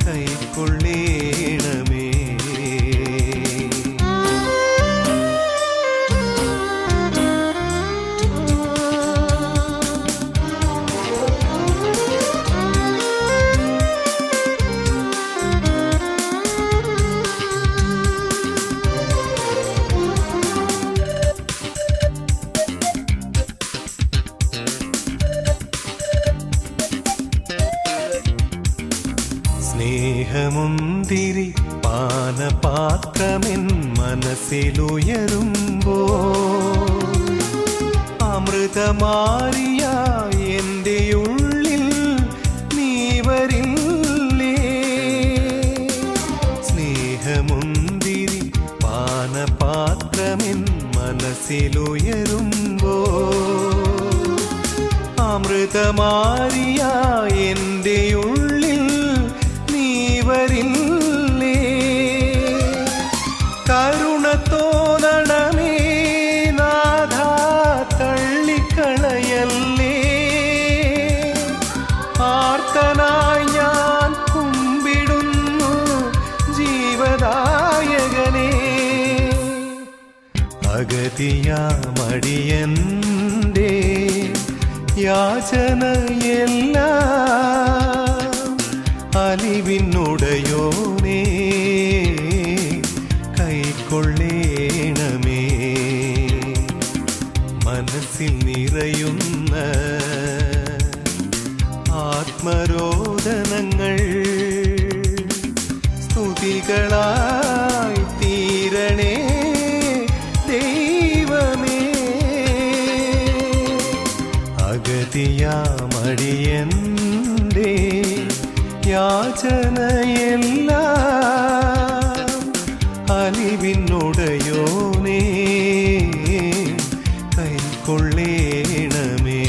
[SPEAKER 3] കൈക്കൊള്ളേണമേ. സ്നേഹമുന്തിരി പാനപാത്രമെൻ മനസ്സിലുയരുമ്പോ, അമൃതമാരിയ എൻ്റെ ഉള്ളിൽ നീ വരില്ലേ. സ്നേഹമുന്തിരി പാനപാത്രമെൻ മനസ്സിലുയരുമ്പോ, അമൃതമാരിയ എൻ്റെ ഉള്ളിൽ നീ വരില്ലേ. കരുണ തോന്നണമേ നാഥ, തള്ളിക്കളയല്ലേ. ആർത്തനായി ഞാൻ കുമ്പിടുന്നു ജീവദായകനേ. അഗതിയാമടിയന്റെ യാചനയെല്ലാം അലിവിനുടയോനേ കൈക്കൊള്ളേണമേ. മനസ്സിൽ നിറയുന്ന ആത്മരോദനങ്ങൾ സ്തുതികളായി തീരണേ ദൈവമേ. അഗതിയാമടിയന്റെ യാചനയെല്ലാം അലിവിനുടയോനേ കൈക്കൊള്ളേണമേ.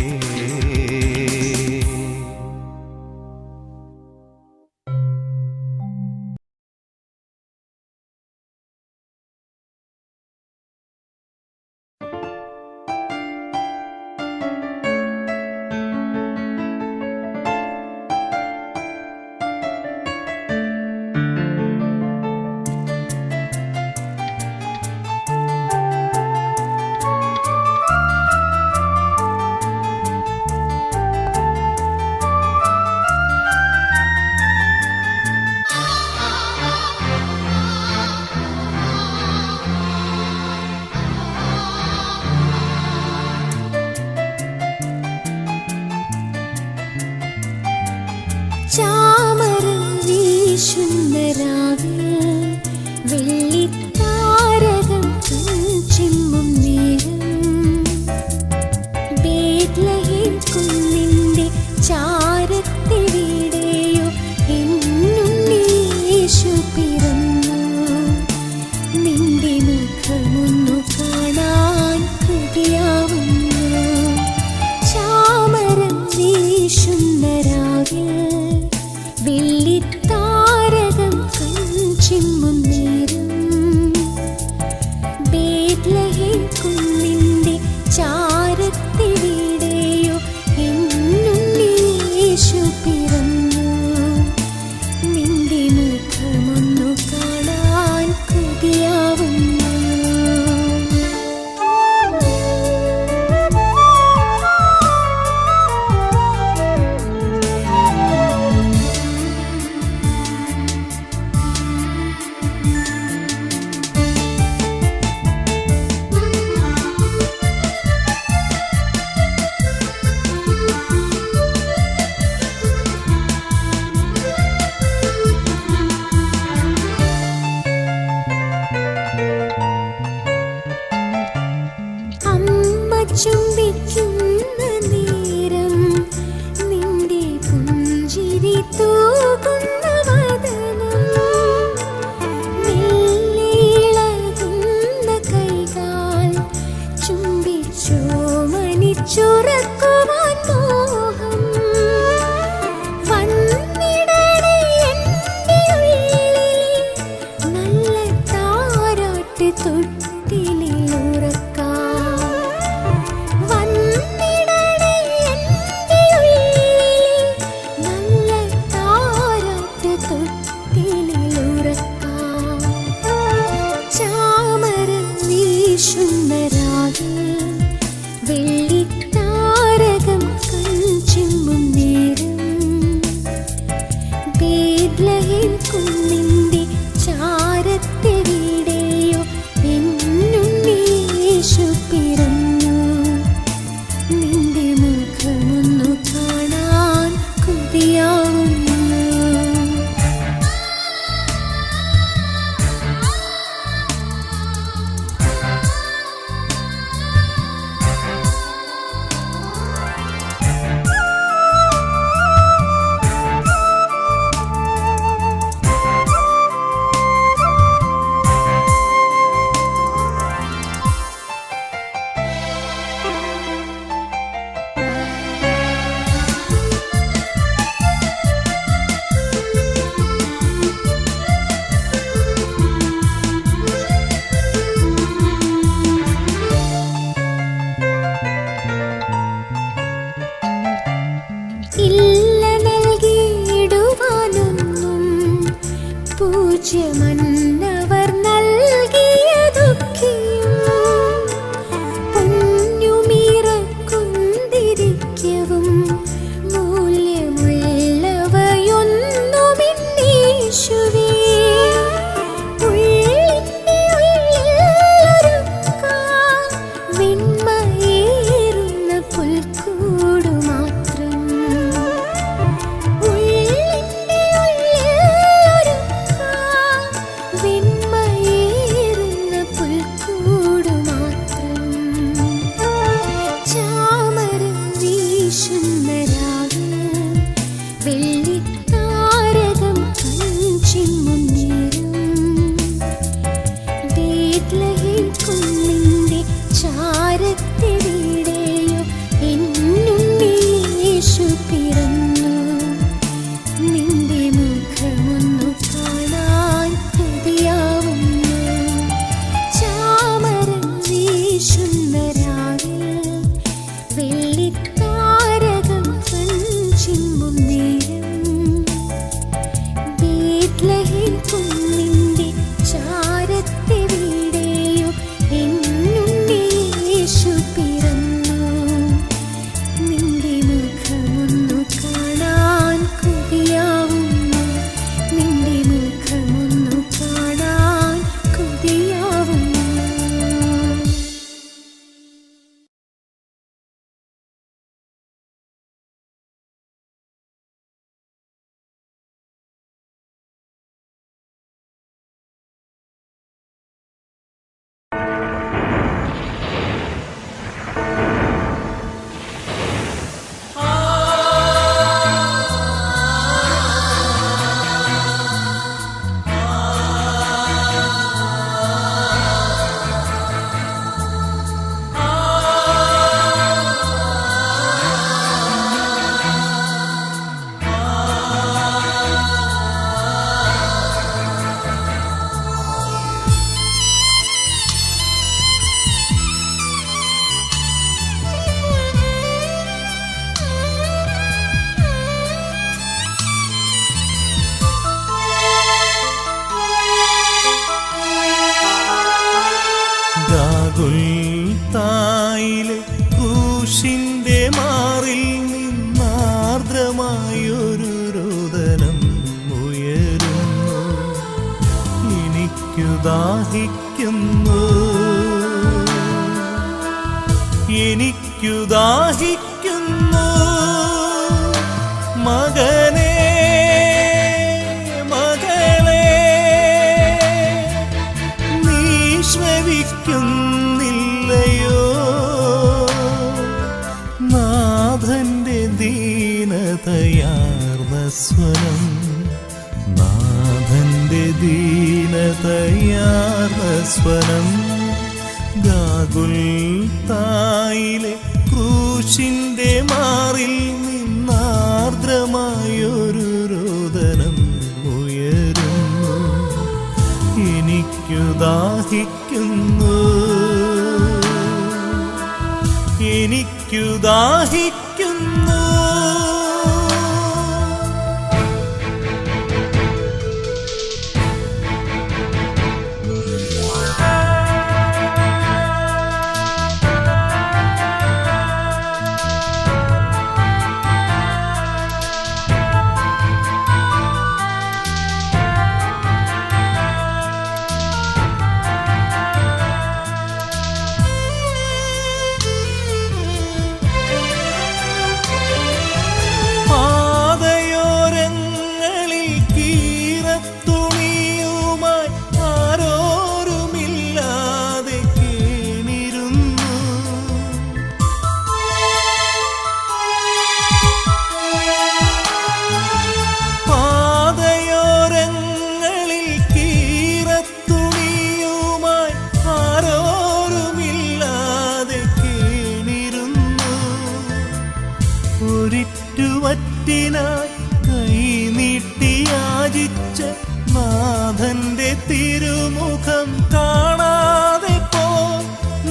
[SPEAKER 2] ചുംബിക്കുന്ന നേരം നിന്റെ പുഞ്ചിരി തൂകുന്ന വദനം മെല്ലെ ഇളകുന്ന കൈകാൽ ചുംബിച്ചോ മനിച്ചുറക്കുവാൻ മോഹം വന്നിടണേ എൻ്റെ ഉള്ളിൽ നല്ല താരാട്ട് തൊട്ടിലുറക്കാം വന്നിടണേ എൻ്റെ ഉള്ളിൽ നല്ല താരാട്ട് തൊട്ടിലുറക്കാം ചാമരം വീശുന്ന രാവിൽ വെള്ളിത്താരകം കൺചിമ്മും നേരം ബേത്ലഹേം കുന്നിന്റെ ചാരത്തെവിടെയോ എന്നുണ്ണി യേശു പിറന്നു നിന്റെ മുഖമൊന്നു കാണാൻ കൊതിയാവുന്നു ഇല്ല നൽകിയിടുവാനൊന്നും പൂജ്യമന്നവർ നൽകിയതൊക്കെയും പൊന്നുമിറക്കുന്തിരിക്കവും മൂല്യമുള്ളവയൊന്നുമിന്നീശുവേ ഉള്ളിൻ്റെ ഉള്ളിലൊരുക്കാൻ വെണ്മയേറുന്ന പുൽക്കൂടു മാത്രം ഉള്ളിൻ്റെ ഉള്ളിലൊരുക്കാൻ വെണ്മയേറുന്ന പുൽക്കൂടു മാത്രം ചാമരം വീശുന്ന രാവിൽ വെള്ളിത്താരകം കൺചിമ്മും നേരം ബേത്ലഹേം കുന്നിന്റെ ചാരത്തെവിടെയോ എന്നുണ്ണി യേശു പിറന്നു നിന്റെ മുഖമൊന്നു കാണാൻ കൊതിയാവുന്നു ചാമരം വീശുന്ന രാവിൽ വെള്ളിത്താരകം കൺചിമ്മും നേരം ബേത്ലഹേം കുന്നിന്റെ ചാരത്തെവിടെയോ എന്നുണ്ണി യേശു പിറന്നു നിന്റെ മുഖമൊന്നു കാണാൻ കൊതിയാവുന്നു നിന്റെ മുഖമൊന്നു കാണാൻ കൊതിയാവുന്നു
[SPEAKER 3] ഗാഗുൽത്തായിലെ ക്രൂശിന്റെ മാറിൽ നിന്നാർദ്രമായൊരു രോദനം ഉയരുന്നു എനിക്കു ദാഹിക്കുന്നു എനിക്കു ദാഹിക്കുന്നു മകനേ മകളേ നീ ശ്രവിക്കുന്നില്ലയോ ദീനതയാർന്ന സ്വരം, നാഥന്റെ ദീനതയാർന്ന സ്വരം. ഗാഗുൽത്തായിലെ ക്രൂശിന്റെ മാറിൽ നിന്നാർദ്രമായൊരു രോദനം ഉയരുന്നു. എനിക്കു ദാഹിക്കുന്നു, എനിക്കു ദാഹിക്കുന്നു. ഒരിറ്റുവറ്റിനായി കൈനീട്ടി യാചിച്ച നാഥന്റെ തിരുമുഖം കാണാതെ പോ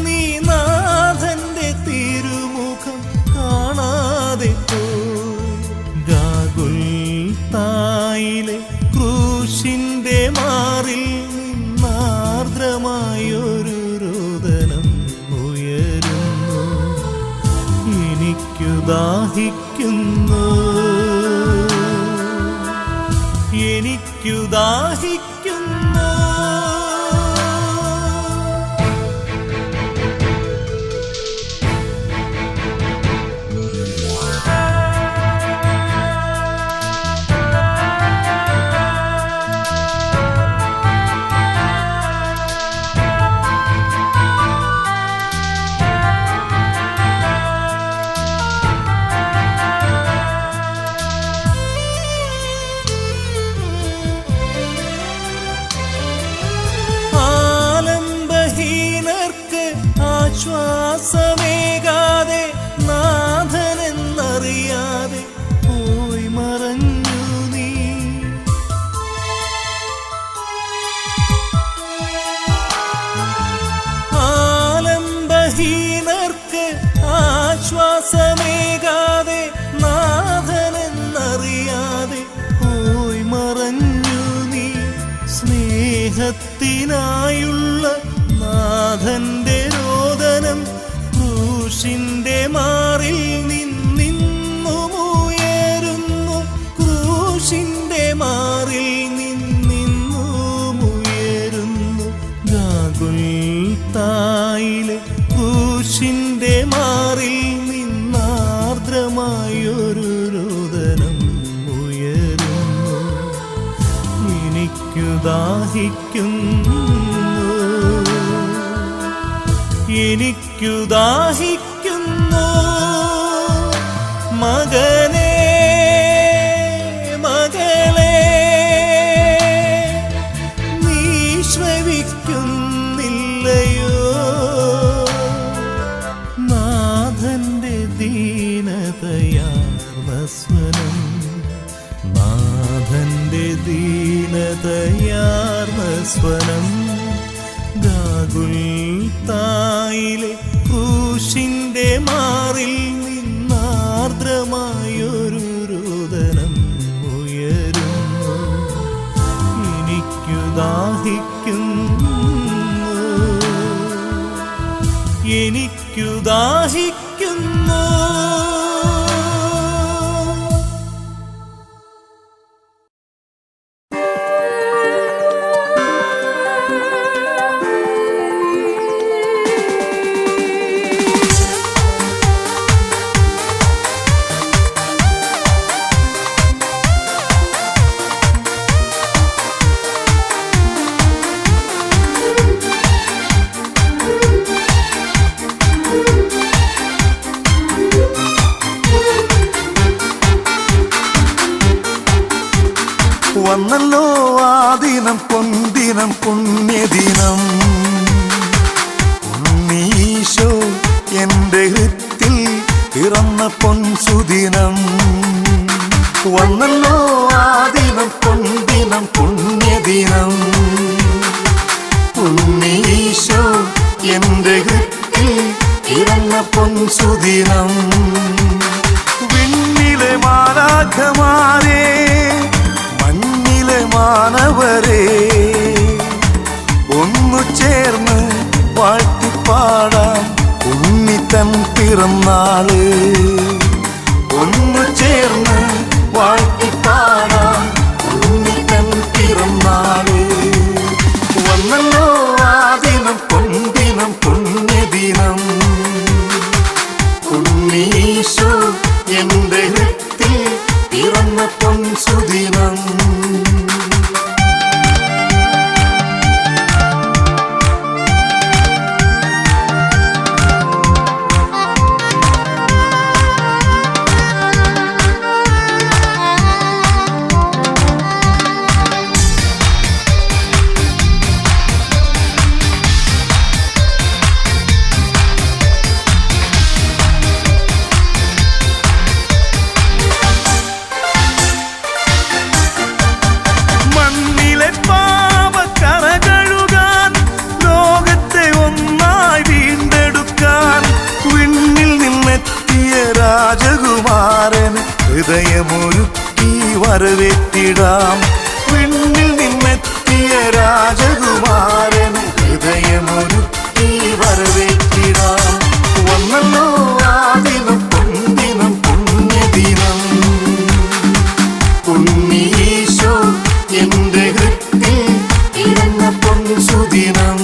[SPEAKER 3] നീ, നാഥന്റെ തിരുമുഖം കാണാതെ പോ. ഗാഗുൽത്തായിലെ ക്രൂശിന്റെ മാറിൽ നിന്നാർദ്രമായൊരു രോദനം ഉയരുന്നു. എനിക്കു ദാഹിക്കുന്നു, എനിക്കു ദാഹിക്കുന്നു. ആശ്വാസമേകാതെ നാഥനെന്നറിയാതെ പോയി മറഞ്ഞു നീ. ആലംബഹീനർക്ക് ആശ്വാസമേകാതെ നാഥനെന്നറിയാതെ പോയി മറഞ്ഞു നീ. സ്നേഹത്തിനായുള്ള നാഥന്റെ രോദനം ക്രൂശിന്റെ മാറിൽ നിന്നുമുയരുന്നു. ക്രൂശിന്റെ മാറിൽ നിന്നുമുയരുന്നു. ഗാഗുൽത്തായിലെ ക്രൂശിന്റെ മാറിൽ നിന്നാർദ്രമായൊരു രോദനം ഉയരുന്നു. എനിക്കു ദാഹിക്കുന്നു, എനിക്കു ദാഹിക്കുന്നു. മകനേ, മകളേ, നീ ശ്രവിക്കുന്നില്ലയോ? നാഥന്റെ ദീനതയാർന്ന സ്വരം, നാഥന്റെ ദീനതയാർന്ന സ്വരം. ഗാഗുൽത്തായിലെ ക്രൂശിന്റെ മാറിൽ നിന്നാർദ്രമായൊരു രോദനം ഉയരുന്നു. എനിക്കു ദാഹിക്കുന്നു, എനിക്കു ദാഹിക്കുന്നു.
[SPEAKER 7] വന്നല്ലോ ആ ദിനം പൊൻദിനം പുണ്യദിനം ഉണ്ണീശോ എൻ്റെ ഹൃത്തിൽ പിറന്ന പൊൻസുദിനം വന്നല്ലോ ആ ദിനം പൊൻദിനം പുണ്യദിനം ഉണ്ണീശോ എൻ്റെ ഹൃത്തിൽ പിറന്ന പൊൻസുദിനം വിണ്ണിലെ മാലാഖമാരേ മണ്ണിലെ മാനവരേ ഒന്നു ചേർന്ന് വാഴ്ത്തിപ്പാടാം ഉണ്ണിത്തൻ പിറന്നാള് ഒന്നു ചേർന്ന് വാഴ്ത്തിപ്പാടാം ഉണ്ണിത്തൻ പിറന്നാള് വന്നല്ലോ ആ ദിനം പൊൻദിനം പുണ്യദിനം ഉണ്ണീശോ എൻ്റെ ഹൃത്തിൽ പിറന്ന പൊൻസുദിനം രാജകുമാരന് ഹൃദയമൊരുക്കി വരവേറ്റിടാം വിണ്ണിൽ നിന്നെത്തിയ രാജകുമാരന് ഹൃദയമൊരുക്കി വരവേറ്റിടാം വന്നല്ലോ ആ ദിനം പൊൻദിനം പുണ്യദിനം ഉണ്ണീശോ എൻ്റെ ഹൃത്തിൽ പിറന്ന പൊൻസുദിനം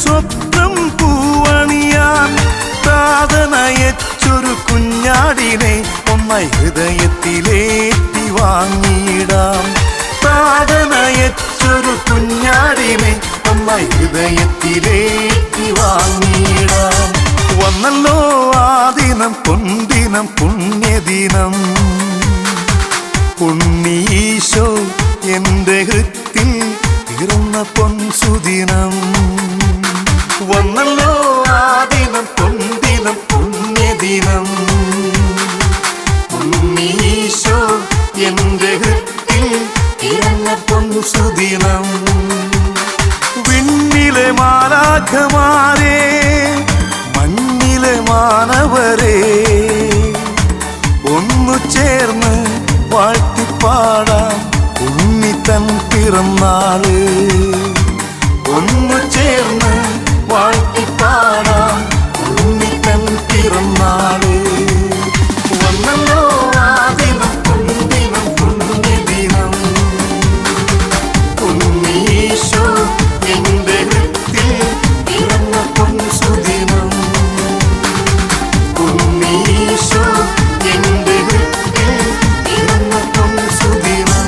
[SPEAKER 7] സ്വപ്നം പൂവണിയാൻ താതനയച്ചൊരു കുഞ്ഞാടിനെ ഒന്നായി ഹൃദയത്തിലേറ്റി വാങ്ങിയിടാം താതനയച്ചൊരു കുഞ്ഞാടിനെ ഒന്നായി ഹൃദയത്തിലേറ്റി വാങ്ങിയിടാം വന്നല്ലോ ആ ദിനം പൊൻദിനം പുണ്യദിനം ഉണ്ണീശോ എൻ്റെ ഹൃത്തിൽ പിറന്ന പൊൻസുദിനം വന്നല്ലോ ആ ദിനം പൊൻദിനം പുണ്യദിനം ഉണ്ണീശോ എൻ്റെ ഹൃത്തിൽ പിറന്ന പൊൻസുദിനം വിണ്ണിലെ മാലാഖമാരേ മണ്ണിലെ മാനവരേ ഒന്നു ചേർന്ന് വാഴ്ത്തിപ്പാടാം ഉണ്ണിത്തൻ പിറന്നാള് ഒന്നു ചേർന്ന് വാഴ്ത്തിപ്പാടാം ഉണ്ണിത്തൻ പിറന്നാള് വന്നല്ലോ ആ ദിനം പൊൻദിനം പുണ്യദിനം ഉണ്ണീശോ എൻ്റെ ഹൃത്തിൽ പിറന്ന പൊൻസുദിനം ഉണ്ണീശോ എൻ്റെ ഹൃത്തിൽ പിറന്ന പൊൻസുദിനം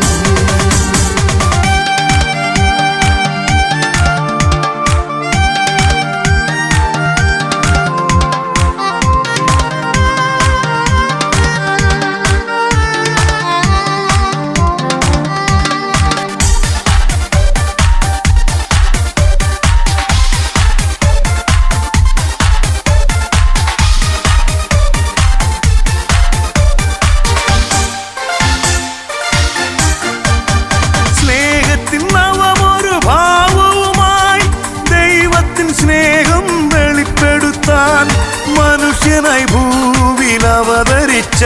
[SPEAKER 7] മനുഷ്യനായി ഭൂവിൽ അവതരിച്ച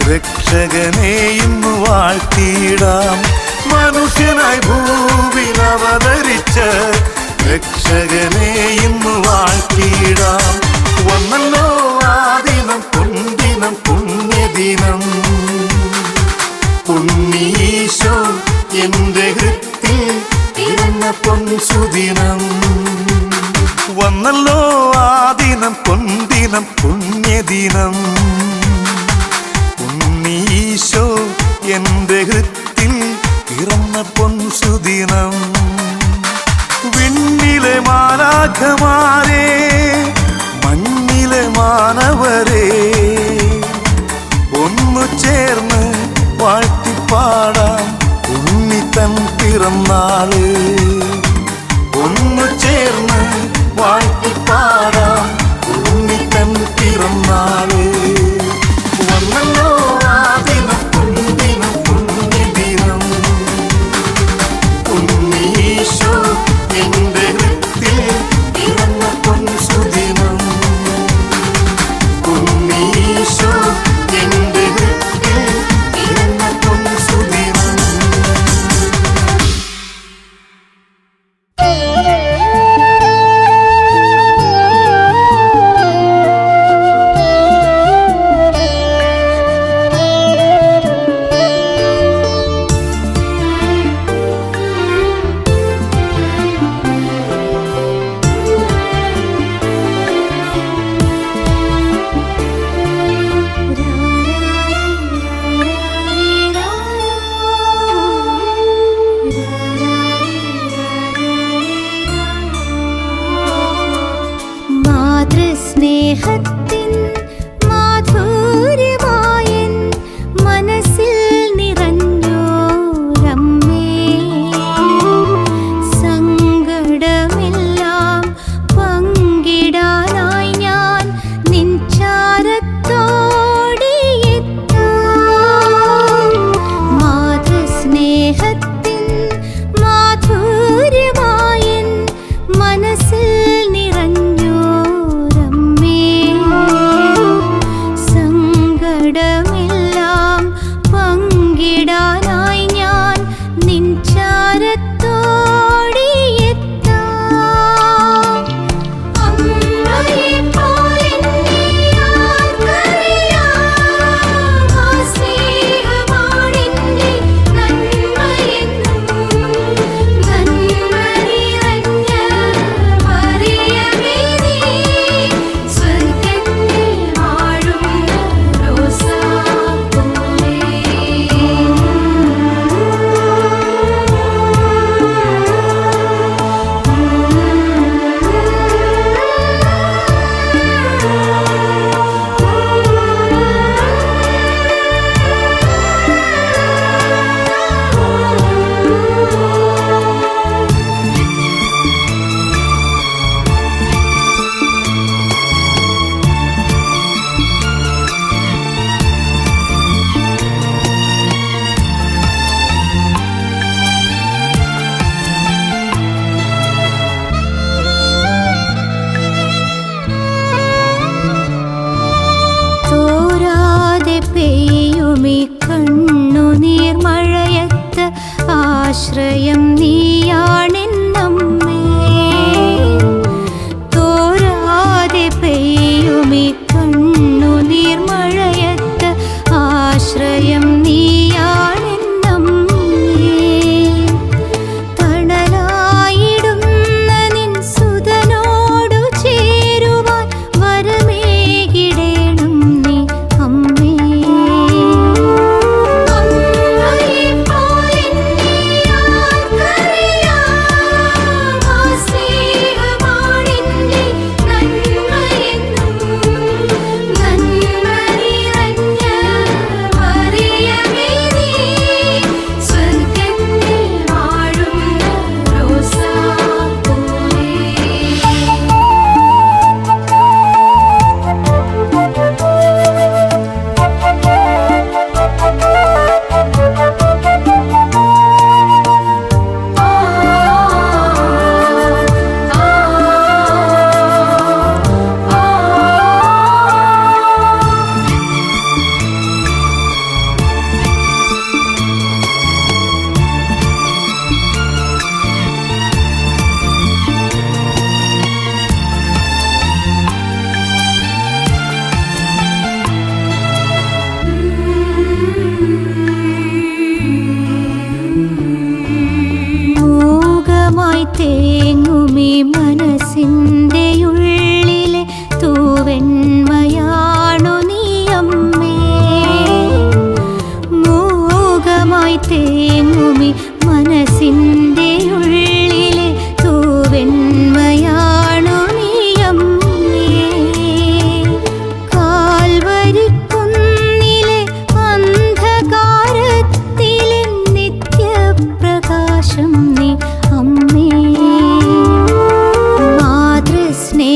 [SPEAKER 7] രക്ഷകനെ ഇന്ന് വാഴ്ത്തിയിടാം മനുഷ്യനായി ഭൂവിൽ അവതരിച്ച രക്ഷകനെ ഇന്ന് വാഴ്ത്തിയിടാം വന്നല്ലോ ആ ദിനം പൊൻദിനം എൻ്റെ ഹൃത്തിൽ പിറന്ന പൊൻസുദിനം. വന്നല്ലോ ആ ദിനം, പൊൻദിനം, പുണ്യദിനം. ഉണ്ണീശോ എൻ്റെ ഹൃത്തിൽ പിറന്ന പൊൻസുദിനം. വിണ്ണിലെ മാലാഖമാരേ, മണ്ണിലെ മാനവരേ, ഒന്നു ചേർന്ന് വാഴ്ത്തിപ്പാടാം ഉണ്ണിത്തൻ പിറന്നാള്. ഒന്നു ചേർന്ന് വാഴ്ത്തിപ്പാടാം ഉണ്ണിത്തൻ പിറന്നാള്. വന്നല്ലോ ആ ദിനം, പൊൻദിനം, പുണ്യദിനം. ഉണ്ണീശോ എൻ്റെ ഹൃത്തിൽ പിറന്ന പൊൻസുദിനം. ഉണ്ണീശോ എൻ്റെ ഹൃത്തിൽ പിറന്ന പൊൻസുദിനം.
[SPEAKER 2] മാതൃസ്നേഹത്തിൻ മാധുര്യമായൻ മനസ്സിൽ നിറഞ്ഞോരമ്മേ, സങ്കടമെല്ലാം പങ്കിടാനായി ഞാൻ നിൻ ചാരത്തോടിയെത്താം. മാതൃസ്നേഹത്തിൻ മാധുര്യമായൻ മനസ്സിൽ സങ്കടമെല്ലാം പങ്കിടാനായി ഞാൻ നിൻ ചാരത്തോടിയെത്താം. അമ്മയെപ്പോലെന്നെ ആർക്കറിയാം, ആ സ്നേഹമാണെന്റെ നന്മയെന്നും. നന്മ നിറഞ്ഞ മറിയമേ, നീ സ്വർഗ്ഗത്തിൽ വാഴുന്ന റോസാപ്പൂവേ. തോരാതെ പെയ്യുമീ കണ്ണുനീർ മഴയത്ത് ആശ്രയം നീയാണെന്നമ്മേ. തോരാതെ പെയ്യുമീ കണ്ണുനീർ മഴയത്ത് ആശ്രയം നീയാണെന്നമ്മേ. തണലായിടുന്ന നിൻ സുതനോടു ചേരുവാൻ വരമേകിടേണം നീ അമ്മേ. അമ്മയെപ്പോലെന്നെ ആർക്കറിയാം, മോഹമായി തേങ്ങുമീ മനസ്സിൻ്റെ ഉള്ളിലെ തൂവെണ്മയാണു നീ അമ്മേ. മോഹമായി തേങ്ങുമീ മനസ്സിൻ്റെ ഉള്ളിലെ തൂവെണ്മയാണു നീ അമ്മേ. കാൽവരിക്കുന്നിലെ അന്ധകാരത്തിലെ നിത്യപ്രകാശം നീ അമ്മേ. മാതൃസ്നേഹത്തിൻ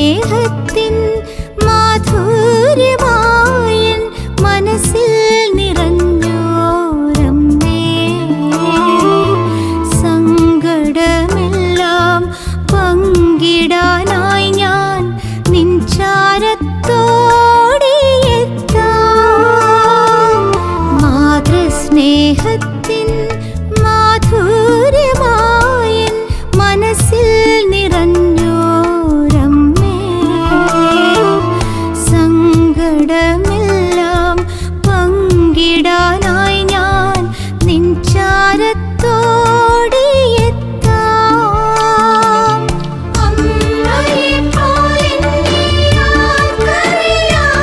[SPEAKER 2] മാധുര്യമായൻ മനസ്സിൽ നിറഞ്ഞോരമ്മേ. സങ്കടമെല്ലാം പങ്കിടാനായി ഞാൻ നിൻ ചാരത്തോടിയെത്താം. മാതൃസ്നേഹത്തിൻ മാധുര്യമായൻ മനസ്സിൽ നിറഞ്ഞോരമ്മേ. സങ്കടമെല്ലാം പങ്കിടാനായി ഞാൻ നിൻ ചാരത്തോടിയെത്താം. അമ്മയെപ്പോലെന്നെ ആർക്കറിയാം.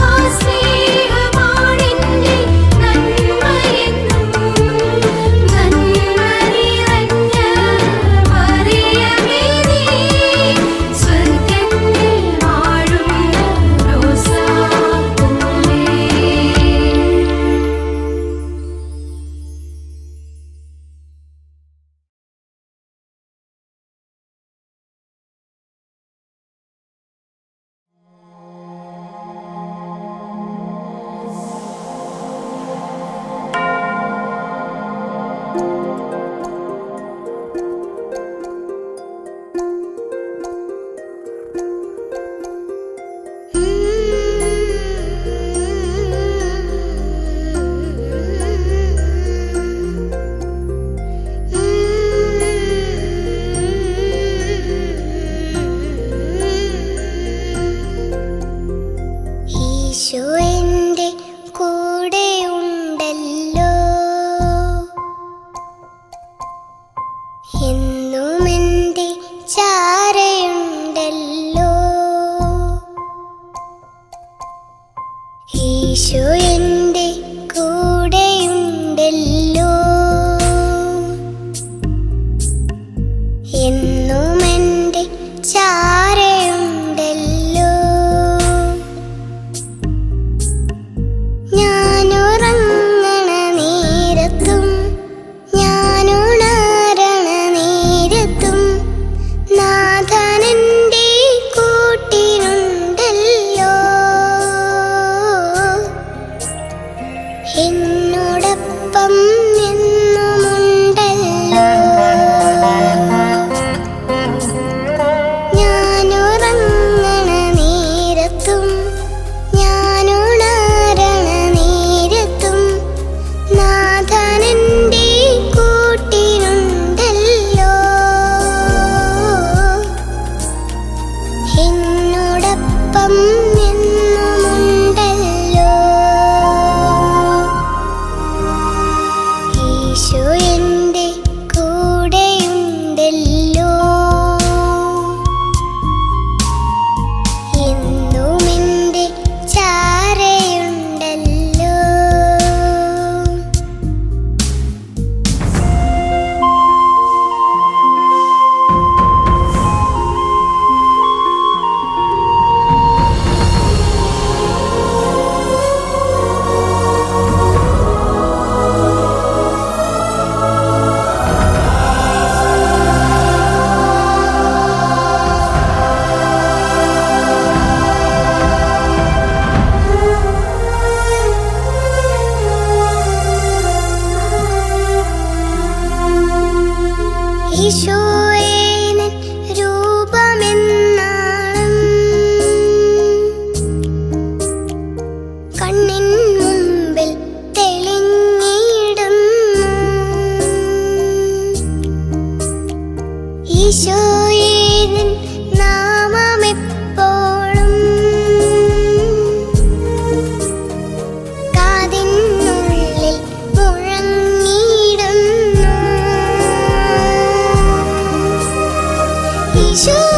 [SPEAKER 2] ആ സ്നേഹമാണെൻ്റെ നന്മയെന്നും. നന്മ നിറഞ്ഞ മറിയമേ നീ സ്വർഗ്ഗത്തിൽ വാഴുന്ന റോസാപ്പൂവേ. ഈശോ എൻ്റെ കൂടെയുണ്ടല്ലോ, എന്നും എൻ്റെ ചാരയുണ്ടല്ലോ. ഈശോ എൻ്റെ കൂടെയുണ്ടല്ലോ, എന്നും എൻ്റെ ചാരയുണ്ടല്ലോ. ഞാനുറങ്ങണ നേരത്തും ഞാനുണരണ നേരത്തും നാഥനെൻ്റെ കൂട്ടിനുണ്ടല്ലോ. എന്നോടൊപ്പം എന്നുമുണ്ടല്ലോ. ഞാനുറങ്ങണ നേരത്തും ഞാനുണരണ നേരത്തും നാഥനെൻ്റെ കൂട്ടിനുണ്ടല്ലോ. എന്നോടൊപ്പം എന്നുമുണ്ടല്ലോ. ഈശോ എൻ്റെ കൂടെയുണ്ടല്ലോ, എന്നും എൻ്റെ ചാരയുണ്ടല്ലോ. ഈശോയെ നിൻ രൂപമെന്നാളും കണ്ണിൻ മുമ്പിൽ തെളിഞ്ഞിടുന്നു. ഈശോയെ നിൻ നാമമെപ്പോഴും കാതിനുള്ളിൽ മുഴങ്ങിടുന്നു. ഈശോ